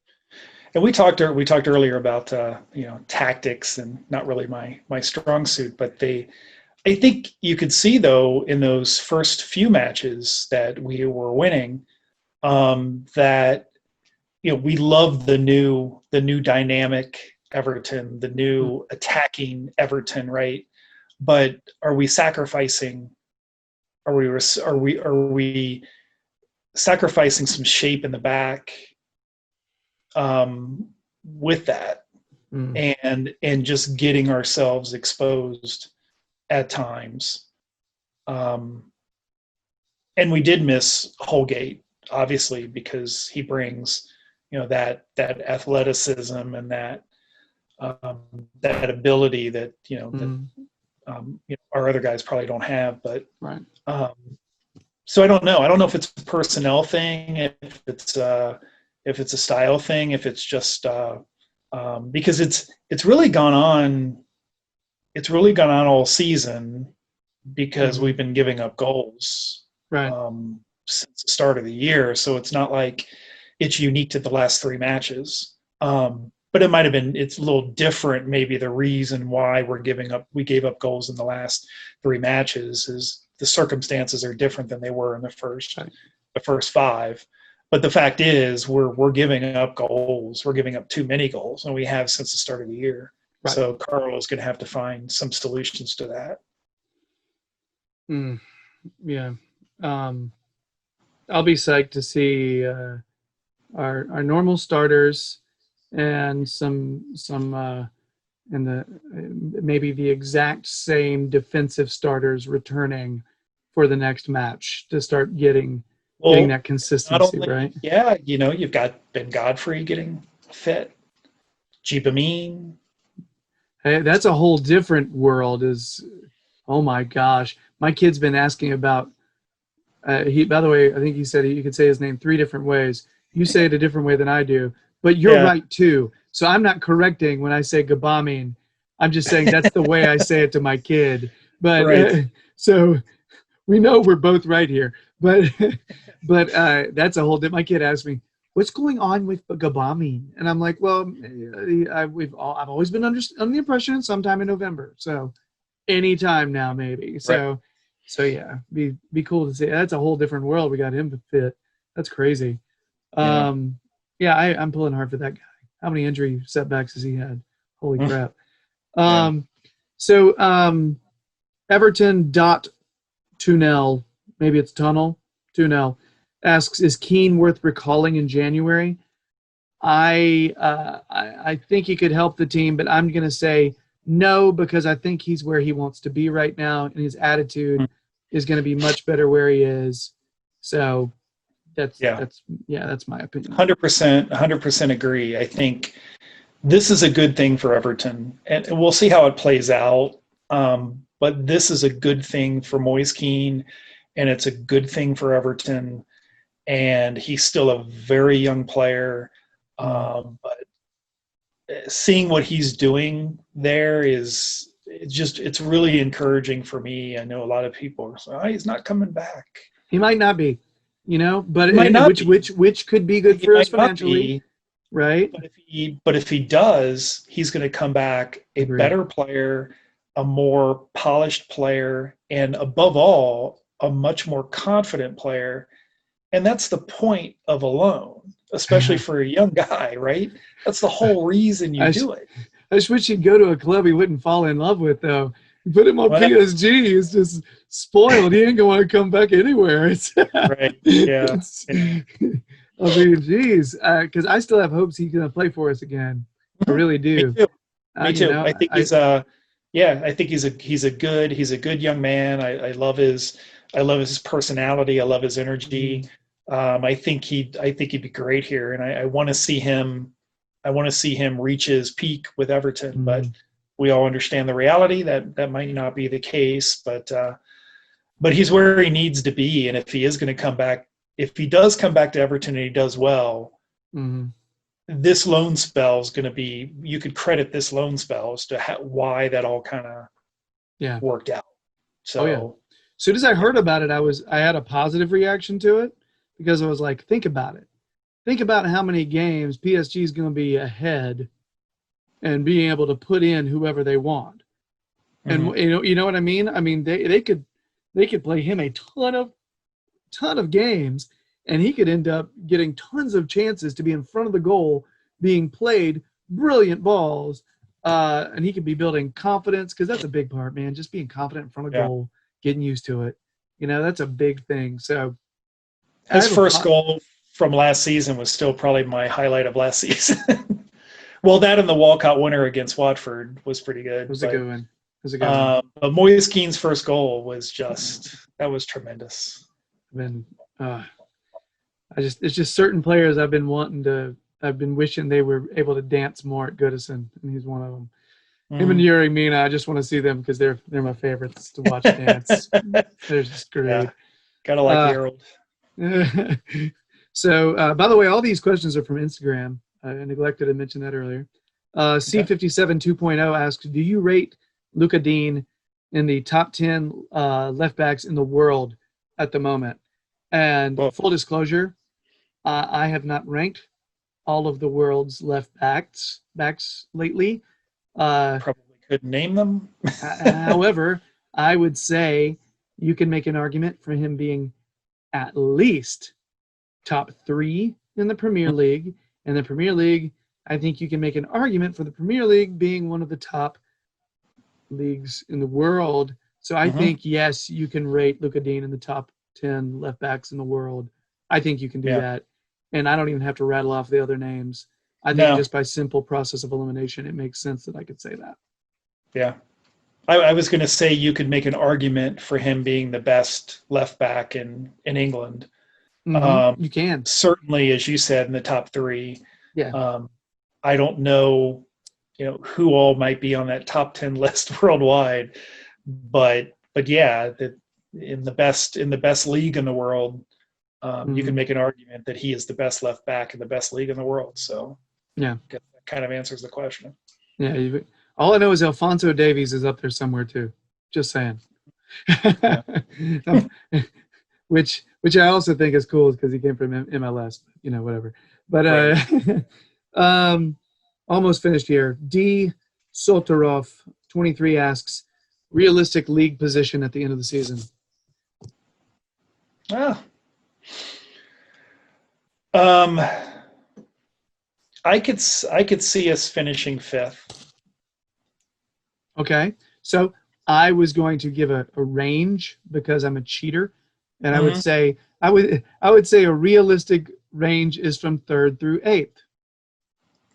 And we talked earlier about tactics, and not really my strong suit, but I think you could see though in those first few matches that we were winning, that we love the new dynamic Everton, the new attacking Everton, right? But are we sacrificing? Are we sacrificing some shape in the back, with that, Mm. and just getting ourselves exposed at times? And we did miss Holgate obviously, because he brings, that athleticism and that ability that our other guys probably don't have. But Right. So I don't know. I don't know if it's a personnel thing, if it's a style thing, if it's just because it's really gone on. It's really gone on all season because we've been giving up goals Right. Since the start of the year. So it's not like it's unique to the last 3 matches. But it might have been. It's a little different. Maybe the reason why we gave up goals in the last 3 matches is the circumstances are different than they were in the first 5. But the fact is, we're giving up goals. We're giving up too many goals, and we have since the start of the year. Right. So Carlo's going to have to find some solutions to that. Yeah. I'll be psyched to see our normal starters and some and maybe the exact same defensive starters returning for the next match to start getting that consistency, right? Yeah, you've got Ben Godfrey getting fit, Jeep Amin. Hey, that's a whole different world. Oh my gosh, my kid's been asking about. By the way, I think he said you could say his name 3 different ways. You say it a different way than I do, but you're right too. So I'm not correcting when I say Gabamin. I'm just saying that's the way I say it to my kid. But right. So we know we're both right here. But that's a whole. My kid asked me, "What's going on with Gabamin?" And I'm like, "Well, I've always been under the impression sometime in November. So anytime now, maybe. So." Right. So yeah, be cool to see. That's a whole different world. We got him to fit. That's crazy. I'm pulling hard for that guy. How many injury setbacks has he had? Holy crap. Everton Tunel, maybe it's Tunnel, Tunel, asks, is Keane worth recalling in January? I think he could help the team, but I'm going to say no, because I think he's where he wants to be right now, and his attitude is going to be much better where he is. So that's my opinion. 100% agree. I think this is a good thing for Everton, and we'll see how it plays out. But this is a good thing for Moise Keane, and it's a good thing for Everton. And he's still a very young player. But seeing what he's doing there it's really encouraging for me. I know a lot of people are saying, "Oh, he's not coming back." He might not be, but which could be good for us financially, right? But if he does, he's going to come back a better player, a more polished player, and above all, a much more confident player. And that's the point of a loan, especially for a young guy, right? That's the whole reason you do it. I just wish he'd go to a club he wouldn't fall in love with, though. You put him on PSG, he's just spoiled. He ain't going to come back anywhere. Right, yeah. I mean, geez, because I still have hopes he's going to play for us again. I really do. Me too. I think he's a good young man. I love his personality. I love his energy. I think he'd be great here, and I want to see him. I want to see him reach his peak with Everton, but we all understand the reality that might not be the case. But he's where he needs to be, and if he is going to come back, if he does come back to Everton and he does well, this loan spell is going to be. You could credit this loan spell as to why that all kind of worked out. So. As soon as I heard about it, I had a positive reaction to it, because I was like, think about it. Think about how many games PSG is going to be ahead and being able to put in whoever they want. And you know what I mean? I mean, they could play him a ton of games, and he could end up getting tons of chances to be in front of the goal, being played brilliant balls, and he could be building confidence, because that's a big part, man. Just being confident in front of goal. Getting used to it, that's a big thing. So his first goal from last season was still probably my highlight of last season. Well, that and the Walcott winner against Watford was pretty good. It was a good one. But Moise Keane's first goal was that was tremendous. It's just certain players I've been wishing they were able to dance more at Goodison, and he's one of them. Him and Mm. Yuri Mina, I just want to see them because they're my favorites to watch dance. They're just great. Yeah, gotta like the Herald. So, by the way, all these questions are from Instagram. I neglected to mention that earlier. C57 2.0 asks, do you rate Luca Dean in the top 10 left backs in the world at the moment? And Well, full disclosure, I have not ranked all of the world's left backs lately. probably couldn't name them. However, I would say you can make an argument for him being at least top 3 in the Premier League. In the Premier League, I think you can make an argument for the Premier League being one of the top leagues in the world. So I think, yes, you can rate Luca Dean in the top 10 left backs in the world. I think you can do that. And I don't even have to rattle off the other names. I think just by simple process of elimination, it makes sense that I could say that. Yeah. I was going to say you could make an argument for him being the best left back in England. You can. Certainly, as you said, in the top 3. Yeah. I don't know, who all might be on that top 10 list worldwide, but yeah, in the best league in the world, you can make an argument that he is the best left back in the best league in the world. So yeah, that kind of answers the question. Yeah. All I know is Alphonso Davies is up there somewhere too. Just saying. which I also think is cool because he came from MLS, whatever. But right. Almost finished here. D. Sotorov, 23, asks, realistic league position at the end of the season. I could see us finishing 5th. Okay, so I was going to give a range because I'm a cheater, and I would say I would say a realistic range is from 3rd through 8th.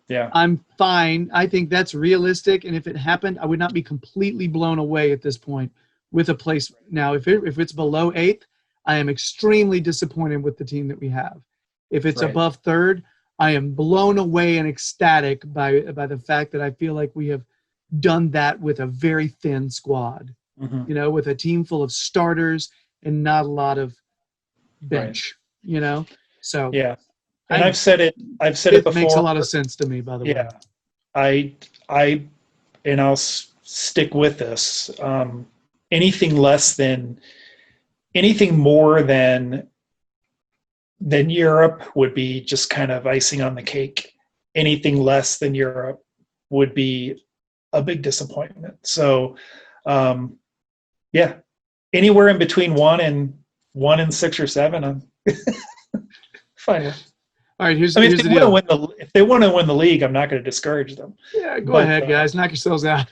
Yeah, I'm fine. I think that's realistic, and if it happened, I would not be completely blown away at this point with a place. Now, if it's below 8th, I am extremely disappointed with the team that we have. If it's above 3rd, I am blown away and ecstatic by the fact that I feel like we have done that with a very thin squad, with a team full of starters and not a lot of bench, So yeah, and I've said it before. It makes a lot of sense to me, by the way. Yeah, and I'll stick with this. Anything more than Europe would be just kind of icing on the cake. Anything less than Europe would be a big disappointment. So, anywhere in between 1 and 6 or 7, I'm fine with. All right, here's the deal. If they want to win the league, I'm not going to discourage them. Yeah, go ahead, guys. Knock yourselves out.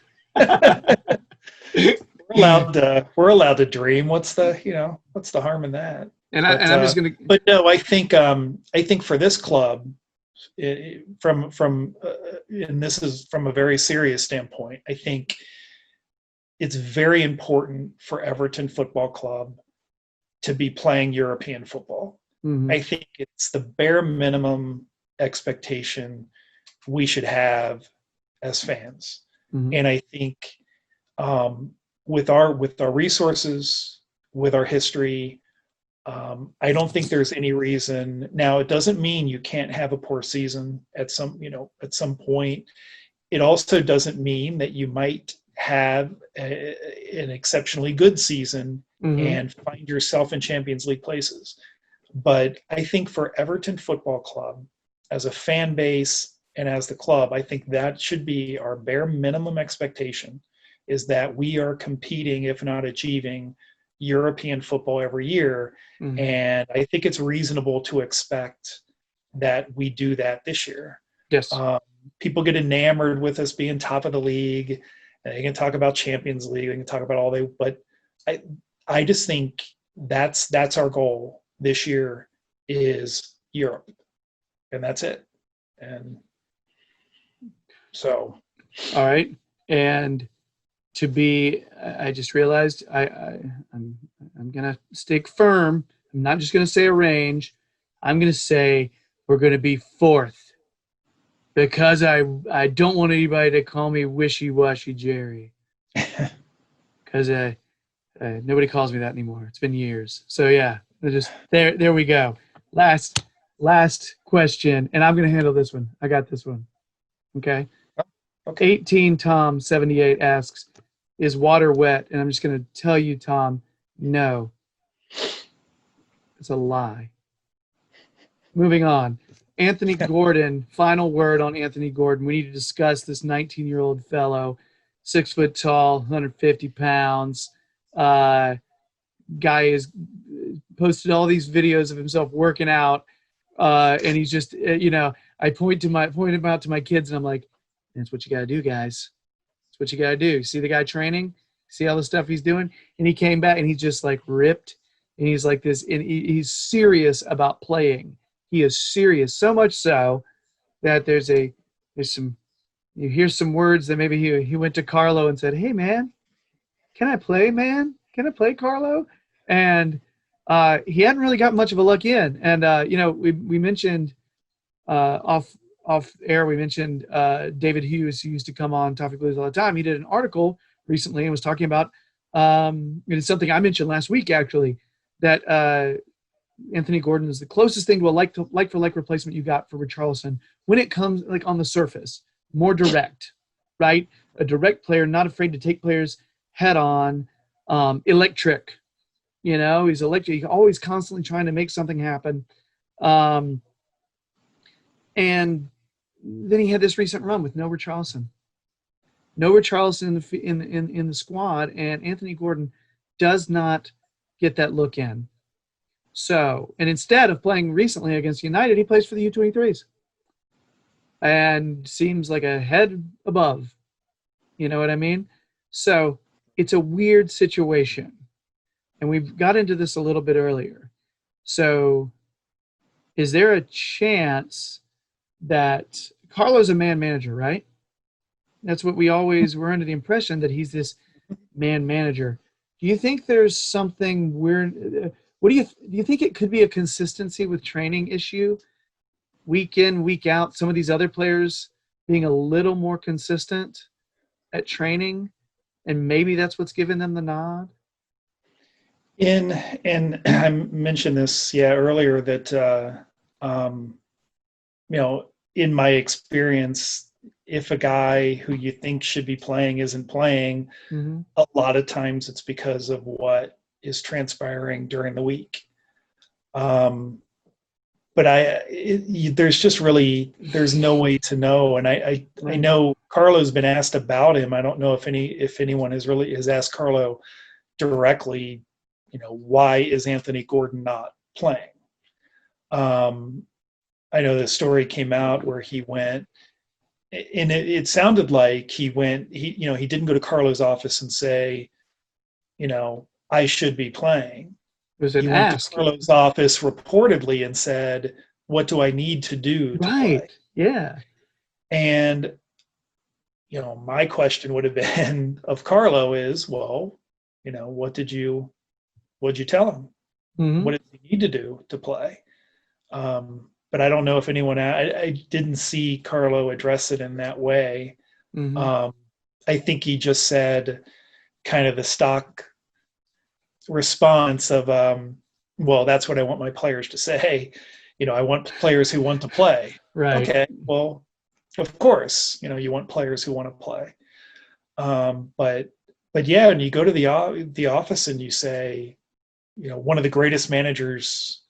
We're allowed to dream. What's the harm in that? And I'm just going to. But no, I think for this club, from and this is from a very serious standpoint, I think it's very important for Everton Football Club to be playing European football. I think it's the bare minimum expectation we should have as fans. And I think with our resources, with our history, I don't think there's any reason. Now, it doesn't mean you can't have a poor season at some point. It also doesn't mean that you might have an exceptionally good season and find yourself in Champions League places. But I think for Everton Football Club, as a fan base and as the club, I think that should be our bare minimum expectation, is that we are competing, if not achieving, European football every year. And I think it's reasonable to expect that we do that this year. Yes. People get enamored with us being top of the league, and they can talk about Champions League, they can talk about but I just think that's our goal this year, is Europe, and that's it. And so, all right. And I just realized I'm gonna stick firm. I'm not just gonna say a range. I'm going to say we're going to be fourth because I don't want anybody to call me wishy-washy Jerry because nobody calls me that anymore. It's been years. So yeah, just there we go. Last question, and I'm going to handle this one. I got this one. Okay. Okay. 18 Tom 78 asks, is water wet? And I'm just going to tell you, Tom, no. It's a lie. Moving on. Anthony Gordon, final word on Anthony Gordon. We need to discuss this 19-year-old fellow, 6 foot tall, 150 pounds. Guy is posted all these videos of himself working out. And he's just, I point him out to my kids and I'm like, that's what you got to do, guys. That's what you got to do. See the guy training? See all the stuff he's doing? And he came back and he's just like ripped. And he's like this, and he's serious about playing. He is serious, so much so that there's some, you hear some words that maybe he went to Carlo and said, hey, man, can I play, man? Can I play, Carlo? And he hadn't really got much of a look in. And, we mentioned off air, we mentioned David Hughes, who used to come on Toffee Blues all the time. He did an article recently and was talking about it's something I mentioned last week, actually, that Anthony Gordon is the closest thing to a like for like replacement you got for Richarlison when it comes like on the surface, more direct, right? A direct player, not afraid to take players head on, electric. He's electric. He's always constantly trying to make something happen. And then he had this recent run with no Richarlison in the squad, and Anthony Gordon does not get that look in. So, and instead of playing recently against United, he plays for the U23s and seems like a head above. You know what I mean? So it's a weird situation. And we've got into this a little bit earlier. So is there a chance that Carlo's a man manager, right? That's what we're under the impression that he's this man manager. Do you think there's something weird? What do you think it could be a consistency with training issue, week in, week out? Some of these other players being a little more consistent at training, and maybe that's what's giving them the nod. And I mentioned this earlier that in my experience, if a guy who you think should be playing isn't playing, mm-hmm. a lot of times it's because of what is transpiring during the week. But there's no way to know. And I know Carlo's been asked about him. I don't know if anyone has asked Carlo directly, why is Anthony Gordon not playing? I know the story came out where he went, and it sounded like he didn't go to Carlo's office and say, I should be playing. He went to Carlo's office reportedly and said, what do I need to do to play? Yeah. And, my question would have been of Carlo is, well, what'd you tell him? Mm-hmm. What does he need to do to play? But I don't know if anyone, I didn't see Carlo address it in that way. Mm-hmm. I think he just said kind of the stock response of, well, that's what I want my players to say. I want players who want to play. Right. Okay. Well, of course, you want players who want to play. But yeah, and you go to the office and you say, one of the greatest managers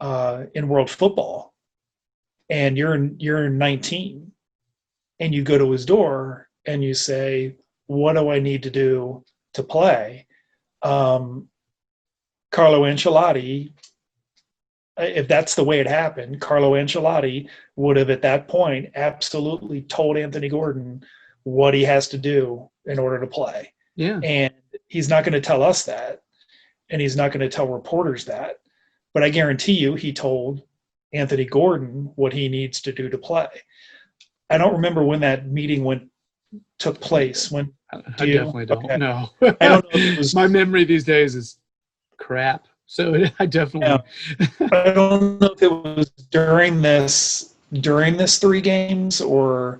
in world football, and you're 19, and you go to his door and you say, what do I need to do to play? Carlo Ancelotti, if that's the way it happened, Carlo Ancelotti would have at that point absolutely told Anthony Gordon what he has to do in order to play. Yeah. And he's not going to tell us that, and he's not going to tell reporters that. But I guarantee you he told Anthony Gordon what he needs to do to play. I don't remember when that meeting took place. I definitely don't know. I don't know if it was, my memory these days is crap. So I Yeah. definitely. I don't know if it was during this 3 games or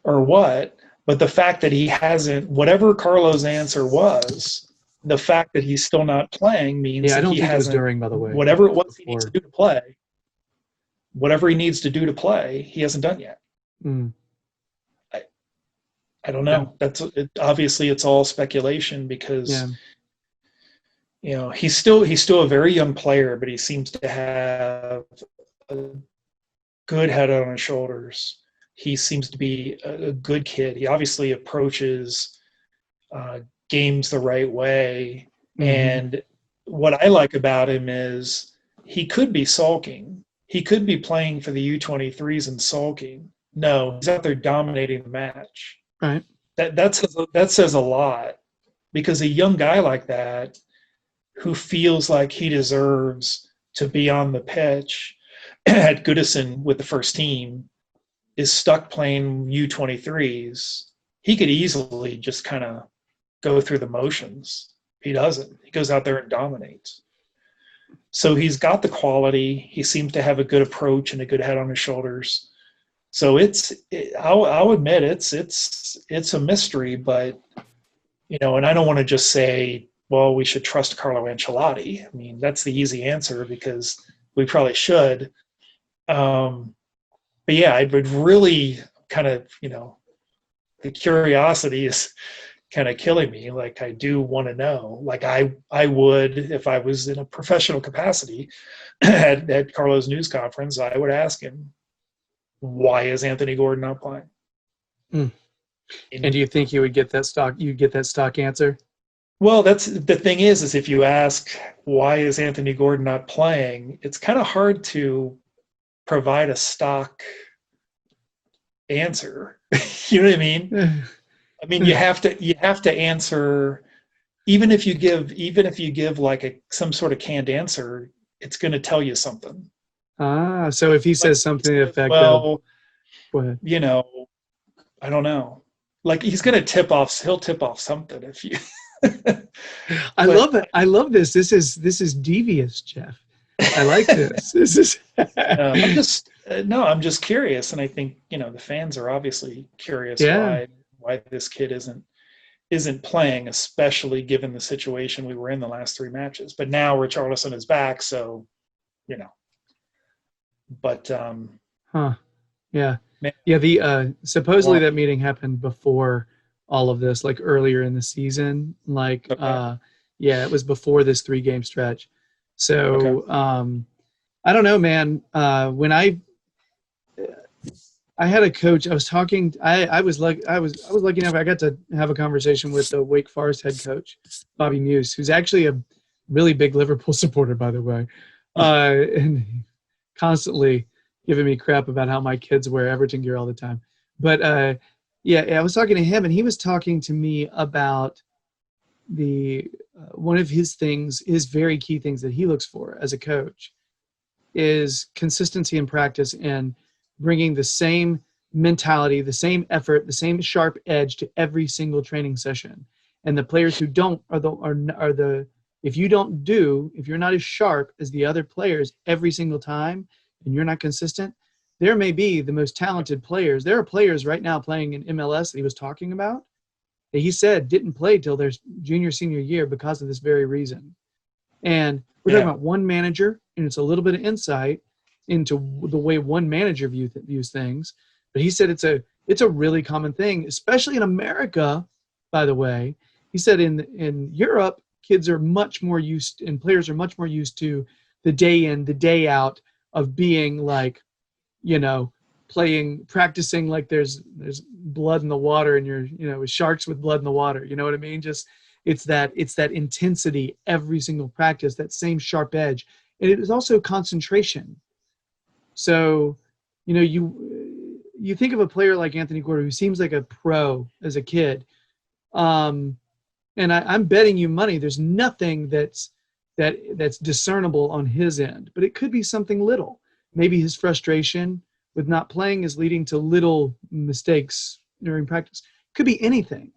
what, but the fact that he hasn't, whatever Carlo's answer was, the fact that he's still not playing means Yeah, I that don't he think it was hasn't, during, by the way. I whatever think it it was was he needs to before. do to play, whatever he needs to do to play, he hasn't done yet. Mm, I, I don't yeah, know. Obviously it's all speculation because yeah. he's still a very young player, but he seems to have a good head on his shoulders. He seems to be a good kid. He obviously approaches uh, games the right way. Hmm. And what I like about him is he could be sulking. He could be playing for the U23s and sulking. No, he's out there dominating the match. Right. That says a lot, because a young guy like that who feels like he deserves to be on the pitch at Goodison with the first team is stuck playing U23s. He could easily just kind of go through the motions. He doesn't. He goes out there and dominates. So he's got the quality. He seems to have a good approach and a good head on his shoulders. So I'll admit it's a mystery, but and I don't want to just say, well, we should trust Carlo Ancelotti. I mean, that's the easy answer because we probably should. But yeah, I would really kind of, the curiosity is kind of killing me. Like, I do want to know. Like, I would, if I was in a professional capacity at Carlo's news conference, I would ask him, why is Anthony Gordon not playing? Mm. And And do you think you would get that stock? You get that stock answer? well, that's the thing is if you ask why is Anthony Gordon not playing, it's kind of hard to provide a stock answer. You know what I mean? I mean, you have to answer, even if you give like some sort of canned answer, it's going to tell you something. So if he Like, says he something says, effective, well, go ahead. you know, I don't know. Like, he'll tip off something if you. I But love it. I love this. This is devious, Jeff. I like this. This is I'm just curious, and I think the fans are obviously curious yeah. why this kid isn't playing, especially given the situation we were in the last 3 matches. But now Richarlison is back, so you know. But Huh. Yeah. man, Yeah, the supposedly well, that meeting happened before all of this, like earlier in the season. Like okay, yeah, it was before this 3 game stretch. okay, So I don't know, man. When I had a coach, I was talking I was lucky enough I got to have a conversation with the Wake Forest head coach, Bobby Muse, who's actually a really big Liverpool supporter, by the way. And constantly giving me crap about how my kids wear Everton gear all the time. But yeah, I was talking to him, and he was talking to me about the one of his things, his very key things that he looks for as a coach is consistency in practice and bringing the same mentality, the same effort, the same sharp edge to every single training session. And the players who don't are the if you don't do, if you're not as sharp as the other players every single time and you're not consistent, there may be the most talented players. There are players right now playing in MLS that he was talking about that he said didn't play till their junior, senior year because of this very reason. And we're talking yeah, about one manager, and it's a little bit of insight into the way one manager views things. But he said it's a really common thing, especially in America. By the way, he said in Europe, kids are much more used, and players are much more used to the day in, the day out of being like, you know, practicing like there's blood in the water, and you're with sharks with blood in the water. You know what I mean? Just it's that intensity every single practice, that same sharp edge, and it is also concentration. So, you think of a player like Anthony Gordon, who seems like a pro as a kid, um, and I'm betting you money there's nothing that's discernible on his end, but it could be something little. Maybe his frustration with not playing is leading to little mistakes during practice. Could be anything.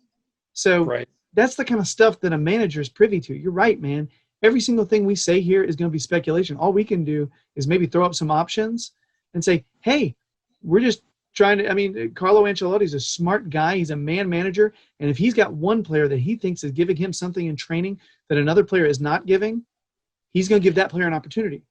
So right, that's the kind of stuff that a manager is privy to. You're right, man. every single thing we say here is going to be speculation. All we can do is maybe throw up some options and say, hey, we're just trying to, I mean, Carlo Ancelotti's a smart guy. He's a man manager. And if he's got one player that he thinks is giving him something in training that another player is not giving, he's going to give that player an opportunity,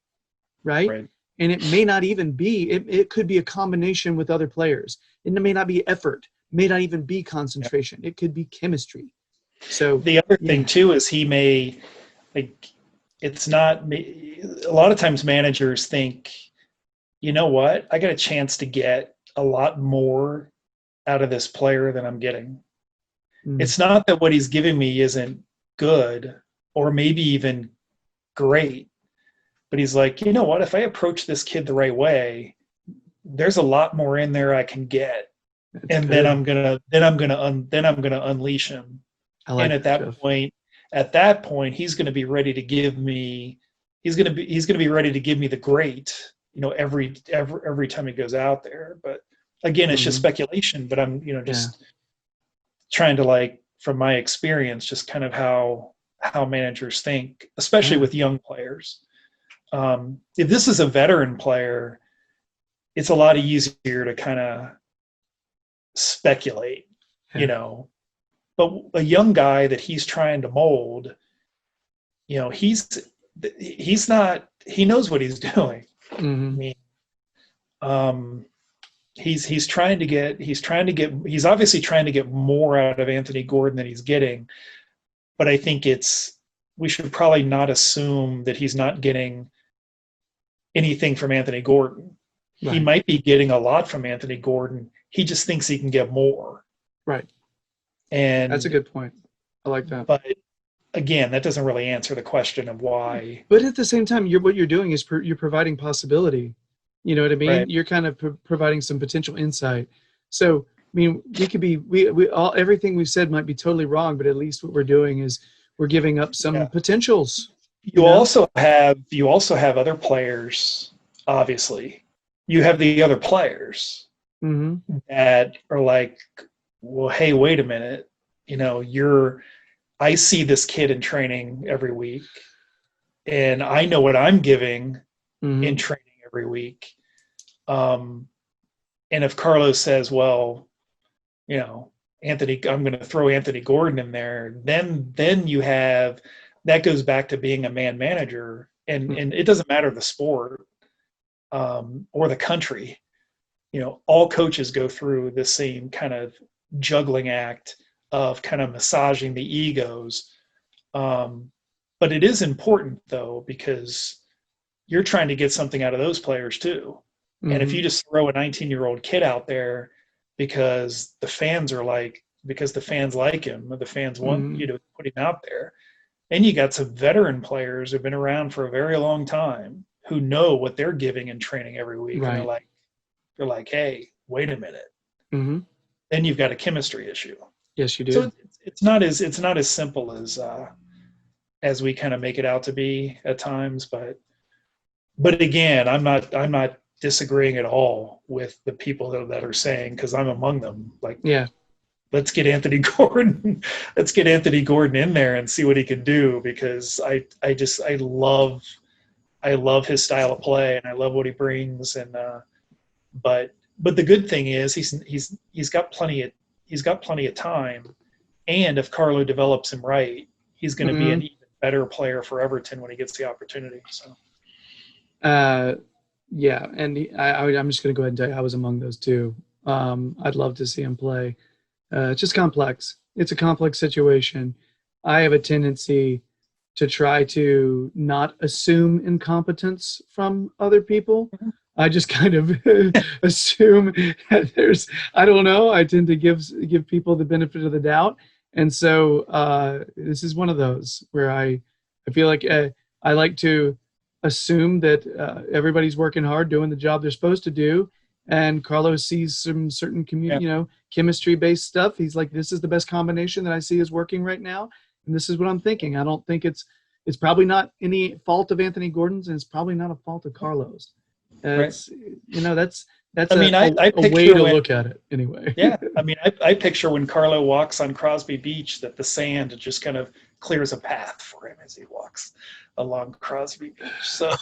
right? And it may not even be, it could be a combination with other players. It may not be effort, may not even be concentration. It could be chemistry. So the other thing too is he may, like, it's not, a lot of times managers think, you know what, I got a chance to get a lot more out of this player than I'm getting. It's not that what he's giving me isn't good or maybe even great, but he's like, you know what, if I approach this kid the right way, there's a lot more in there I can get. That's and good. then I'm gonna unleash him. Like and at that point he's going to be ready to give me the great, you know, every time he goes out there. But again, it's just speculation, but I'm, you know, just trying to, like, from my experience, just kind of how managers think, especially with young players. If this is a veteran player, it's a lot easier to kind of speculate, you know. But a young guy that he's trying to mold, you know, he knows what he's doing. I mean, he's obviously trying to get more out of Anthony Gordon than he's getting. But I think we should probably not assume that he's not getting anything from Anthony Gordon. Right. He might be getting a lot from Anthony Gordon. He just thinks he can get more. Right. And that's a good point. I like that. But again, that doesn't really answer the question of why. But at the same time, what you're doing is you're providing possibility. You know what I mean? Right. You're kind of providing some potential insight. So, I mean, we could be, everything we've said might be totally wrong, but at least what we're doing is we're giving up some potentials. You also have other players, obviously. You have the other players that are like, well, hey, wait a minute. You know, I see this kid in training every week, and I know what I'm giving in training every week. And if Carlos says, well, you know, I'm going to throw Anthony Gordon in there, then you have, that goes back to being a man manager, and it doesn't matter the sport or the country. You know, all coaches go through the same kind of juggling act of kind of massaging the egos. But it is important, though, because you're trying to get something out of those players too. And if you just throw a 19-year-old kid out there because the fans like him, or the fans want you to put him out there, and you got some veteran players who've been around for a very long time who know what they're giving in training every week. Right. And they're like, hey, wait a minute. Then you've got a chemistry issue. Yes, you do. So it's not as simple as we kind of make it out to be at times. But again, I'm not disagreeing at all with the people that are saying, because I'm among them. Like, let's get Anthony Gordon. Let's get Anthony Gordon in there and see what he can do, because I love his style of play, and I love what he brings. And but the good thing is he's got plenty of time, and if Carlo develops him right, he's going to be an even better player for Everton when he gets the opportunity. So, and I'm just going to go ahead and tell you I was among those two. I'd love to see him play. It's just complex. It's a complex situation. I have a tendency to try to not assume incompetence from other people. I just kind of assume that I don't know. I tend to give people the benefit of the doubt. And so this is one of those where I feel like I like to assume that everybody's working hard, doing the job they're supposed to do. And Carlos sees some certain chemistry-based stuff. He's like, this is the best combination that I see is working right now. And this is what I'm thinking. I don't think it's probably not any fault of Anthony Gordon's, and it's probably not a fault of Carlos. It's, that's a way to look at it anyway. Yeah. I mean, I picture when Carlo walks on Crosby Beach that the sand just kind of clears a path for him as he walks along Crosby Beach. So,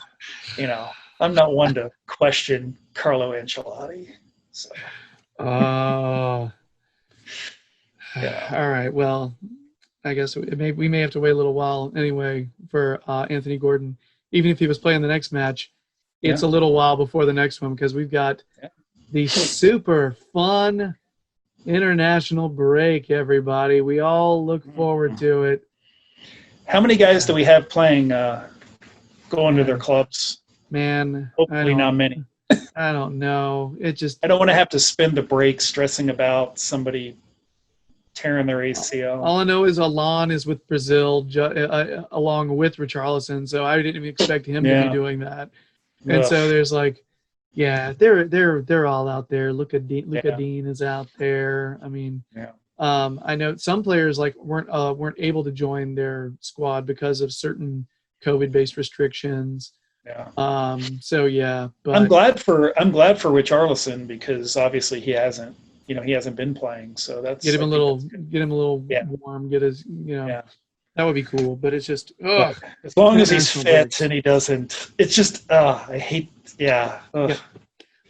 I'm not one to question Carlo Ancelotti. So, Oh. All right. Well, I guess we may have to wait a little while anyway for Anthony Gordon. Even if he was playing the next match, it's a little while before the next one because we've got the super fun international break, everybody. We all look forward to it. How many guys do we have playing going to their clubs? Man, hopefully not many. I don't know. I don't want to have to spend the break stressing about somebody tearing their ACL. All I know is Alon is with Brazil along with Richarlison, so I didn't even expect him to be doing that. And so there's they're all out there. Luca Dean is out there. I mean, I know some players weren't able to join their squad because of certain COVID-based restrictions. Yeah. But I'm glad for Richarlison because obviously he hasn't been playing. So that's get him a little warm. Get his that would be cool. But it's just as long as he's fit and he doesn't. It's just I hate.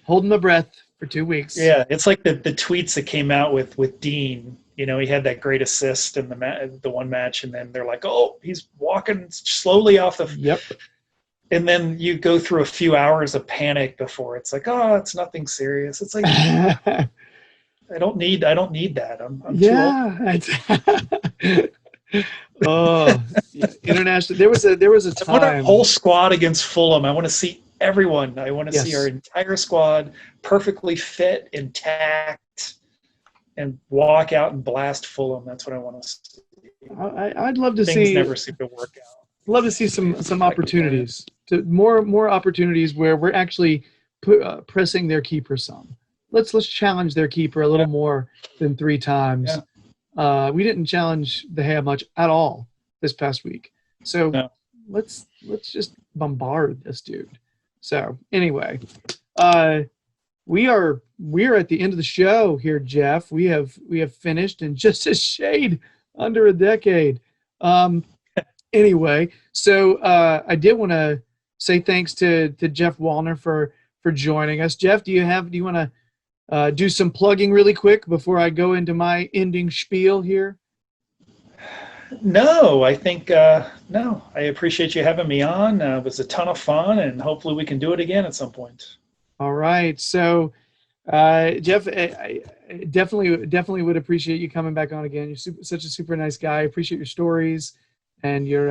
Holding my breath for 2 weeks. Yeah, it's like the tweets that came out with Dean. He had that great assist in the one match, and then they're like, "Oh, he's walking slowly off the." Yep. And then you go through a few hours of panic before it's like, "Oh, it's nothing serious." It's like I don't need that. I'm too old. International. There was a time. I want a whole squad against Fulham. I want to see everyone. I want to see our entire squad perfectly fit, intact, and walk out and blast Fulham. That's what I want to see. I'd love to see. Things never seem to work out. Love to see some opportunities, more opportunities where we're actually pressing their keeper some. Let's challenge their keeper a little more than 3 times. Yeah. We didn't challenge De Gea much at all this past week, so let's just bombard this dude. So anyway, we are at the end of the show here, Jeff. We have finished in just a shade under a decade. Anyway, so I did want to say thanks to Jeff Wallner for joining us. Jeff, do you want to do some plugging really quick before I go into my ending spiel here? No, I think no. I appreciate you having me on. It was a ton of fun, and hopefully we can do it again at some point. All right. So, Jeff, I definitely would appreciate you coming back on again. You're such a super nice guy. I appreciate your stories and your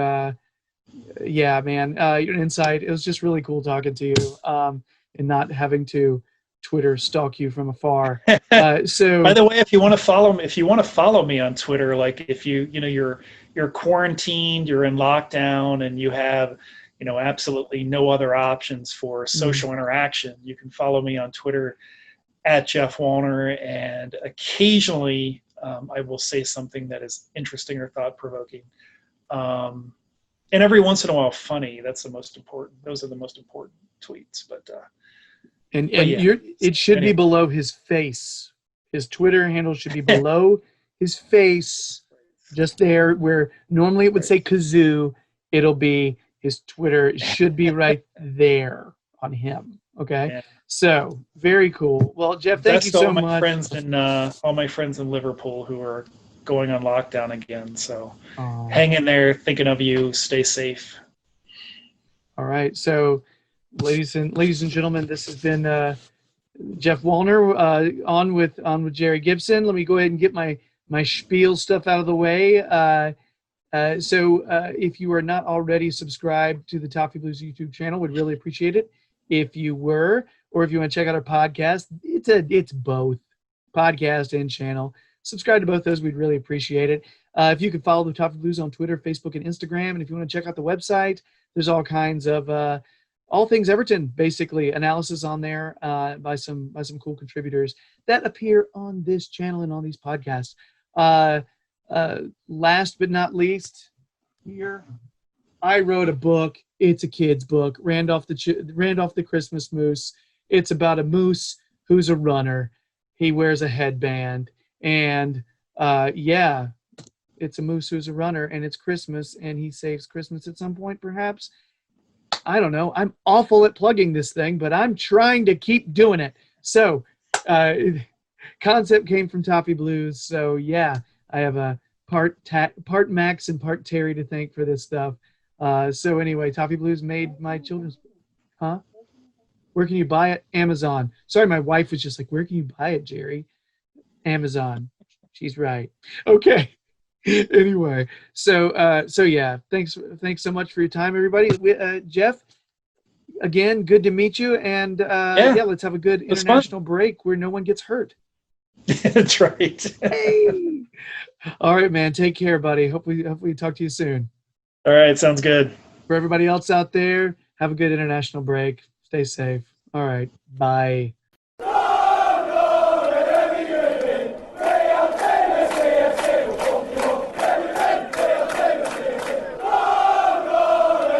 your insight. It was just really cool talking to you and not having to Twitter stalk you from afar. So, by the way, if you want to follow me on Twitter, like if you're quarantined, you're in lockdown, and you have absolutely no other options for social interaction, you can follow me on Twitter at Jeff Wallner, and occasionally I will say something that is interesting or thought provoking, and every once in a while funny. That's the most important. Those are the most important tweets, but. It should be below his face. His Twitter handle should be below his face, just there where normally it would say kazoo. It'll be his Twitter. It should be right there on him. Okay, yeah. So very cool. Well, Jeff, thank you so much. All my friends in Liverpool who are going on lockdown again. So hang in there. Thinking of you. Stay safe. All right. So. Ladies and gentlemen, this has been Jeff Wallner on with Gerry Gibson. Let me go ahead and get my spiel stuff out of the way. So if you are not already subscribed to the Toffee Blues YouTube channel, we'd really appreciate it. If you were, or if you want to check out our podcast, it's both podcast and channel. Subscribe to both those, we'd really appreciate it. If you could follow the Toffee Blues on Twitter, Facebook, and Instagram, and if you want to check out the website, there's all kinds of all things Everton, basically, analysis on there by some cool contributors that appear on this channel and on these podcasts. Last but not least, here, I wrote a book. It's a kid's book, Randolph the Christmas Moose. It's about a moose who's a runner. He wears a headband, and it's a moose who's a runner, and it's Christmas, and he saves Christmas at some point, perhaps. I don't know. I'm awful at plugging this thing, but I'm trying to keep doing it. So, concept came from Toffee Blues. So yeah, I have a part Max and part Terry to thank for this stuff. So anyway, Toffee Blues made my children's. Huh? Where can you buy it? Amazon. Sorry, my wife was just like, "Where can you buy it, Jerry?" Amazon. She's right. Okay. Anyway, so yeah, thanks so much for your time, everybody. Jeff, again, good to meet you, and yeah, let's have a good international break where no one gets hurt. That's right. Hey. All right, man. Take care, buddy. Hope we talk to you soon. All right, sounds good. For everybody else out there, have a good international break. Stay safe. All right, bye.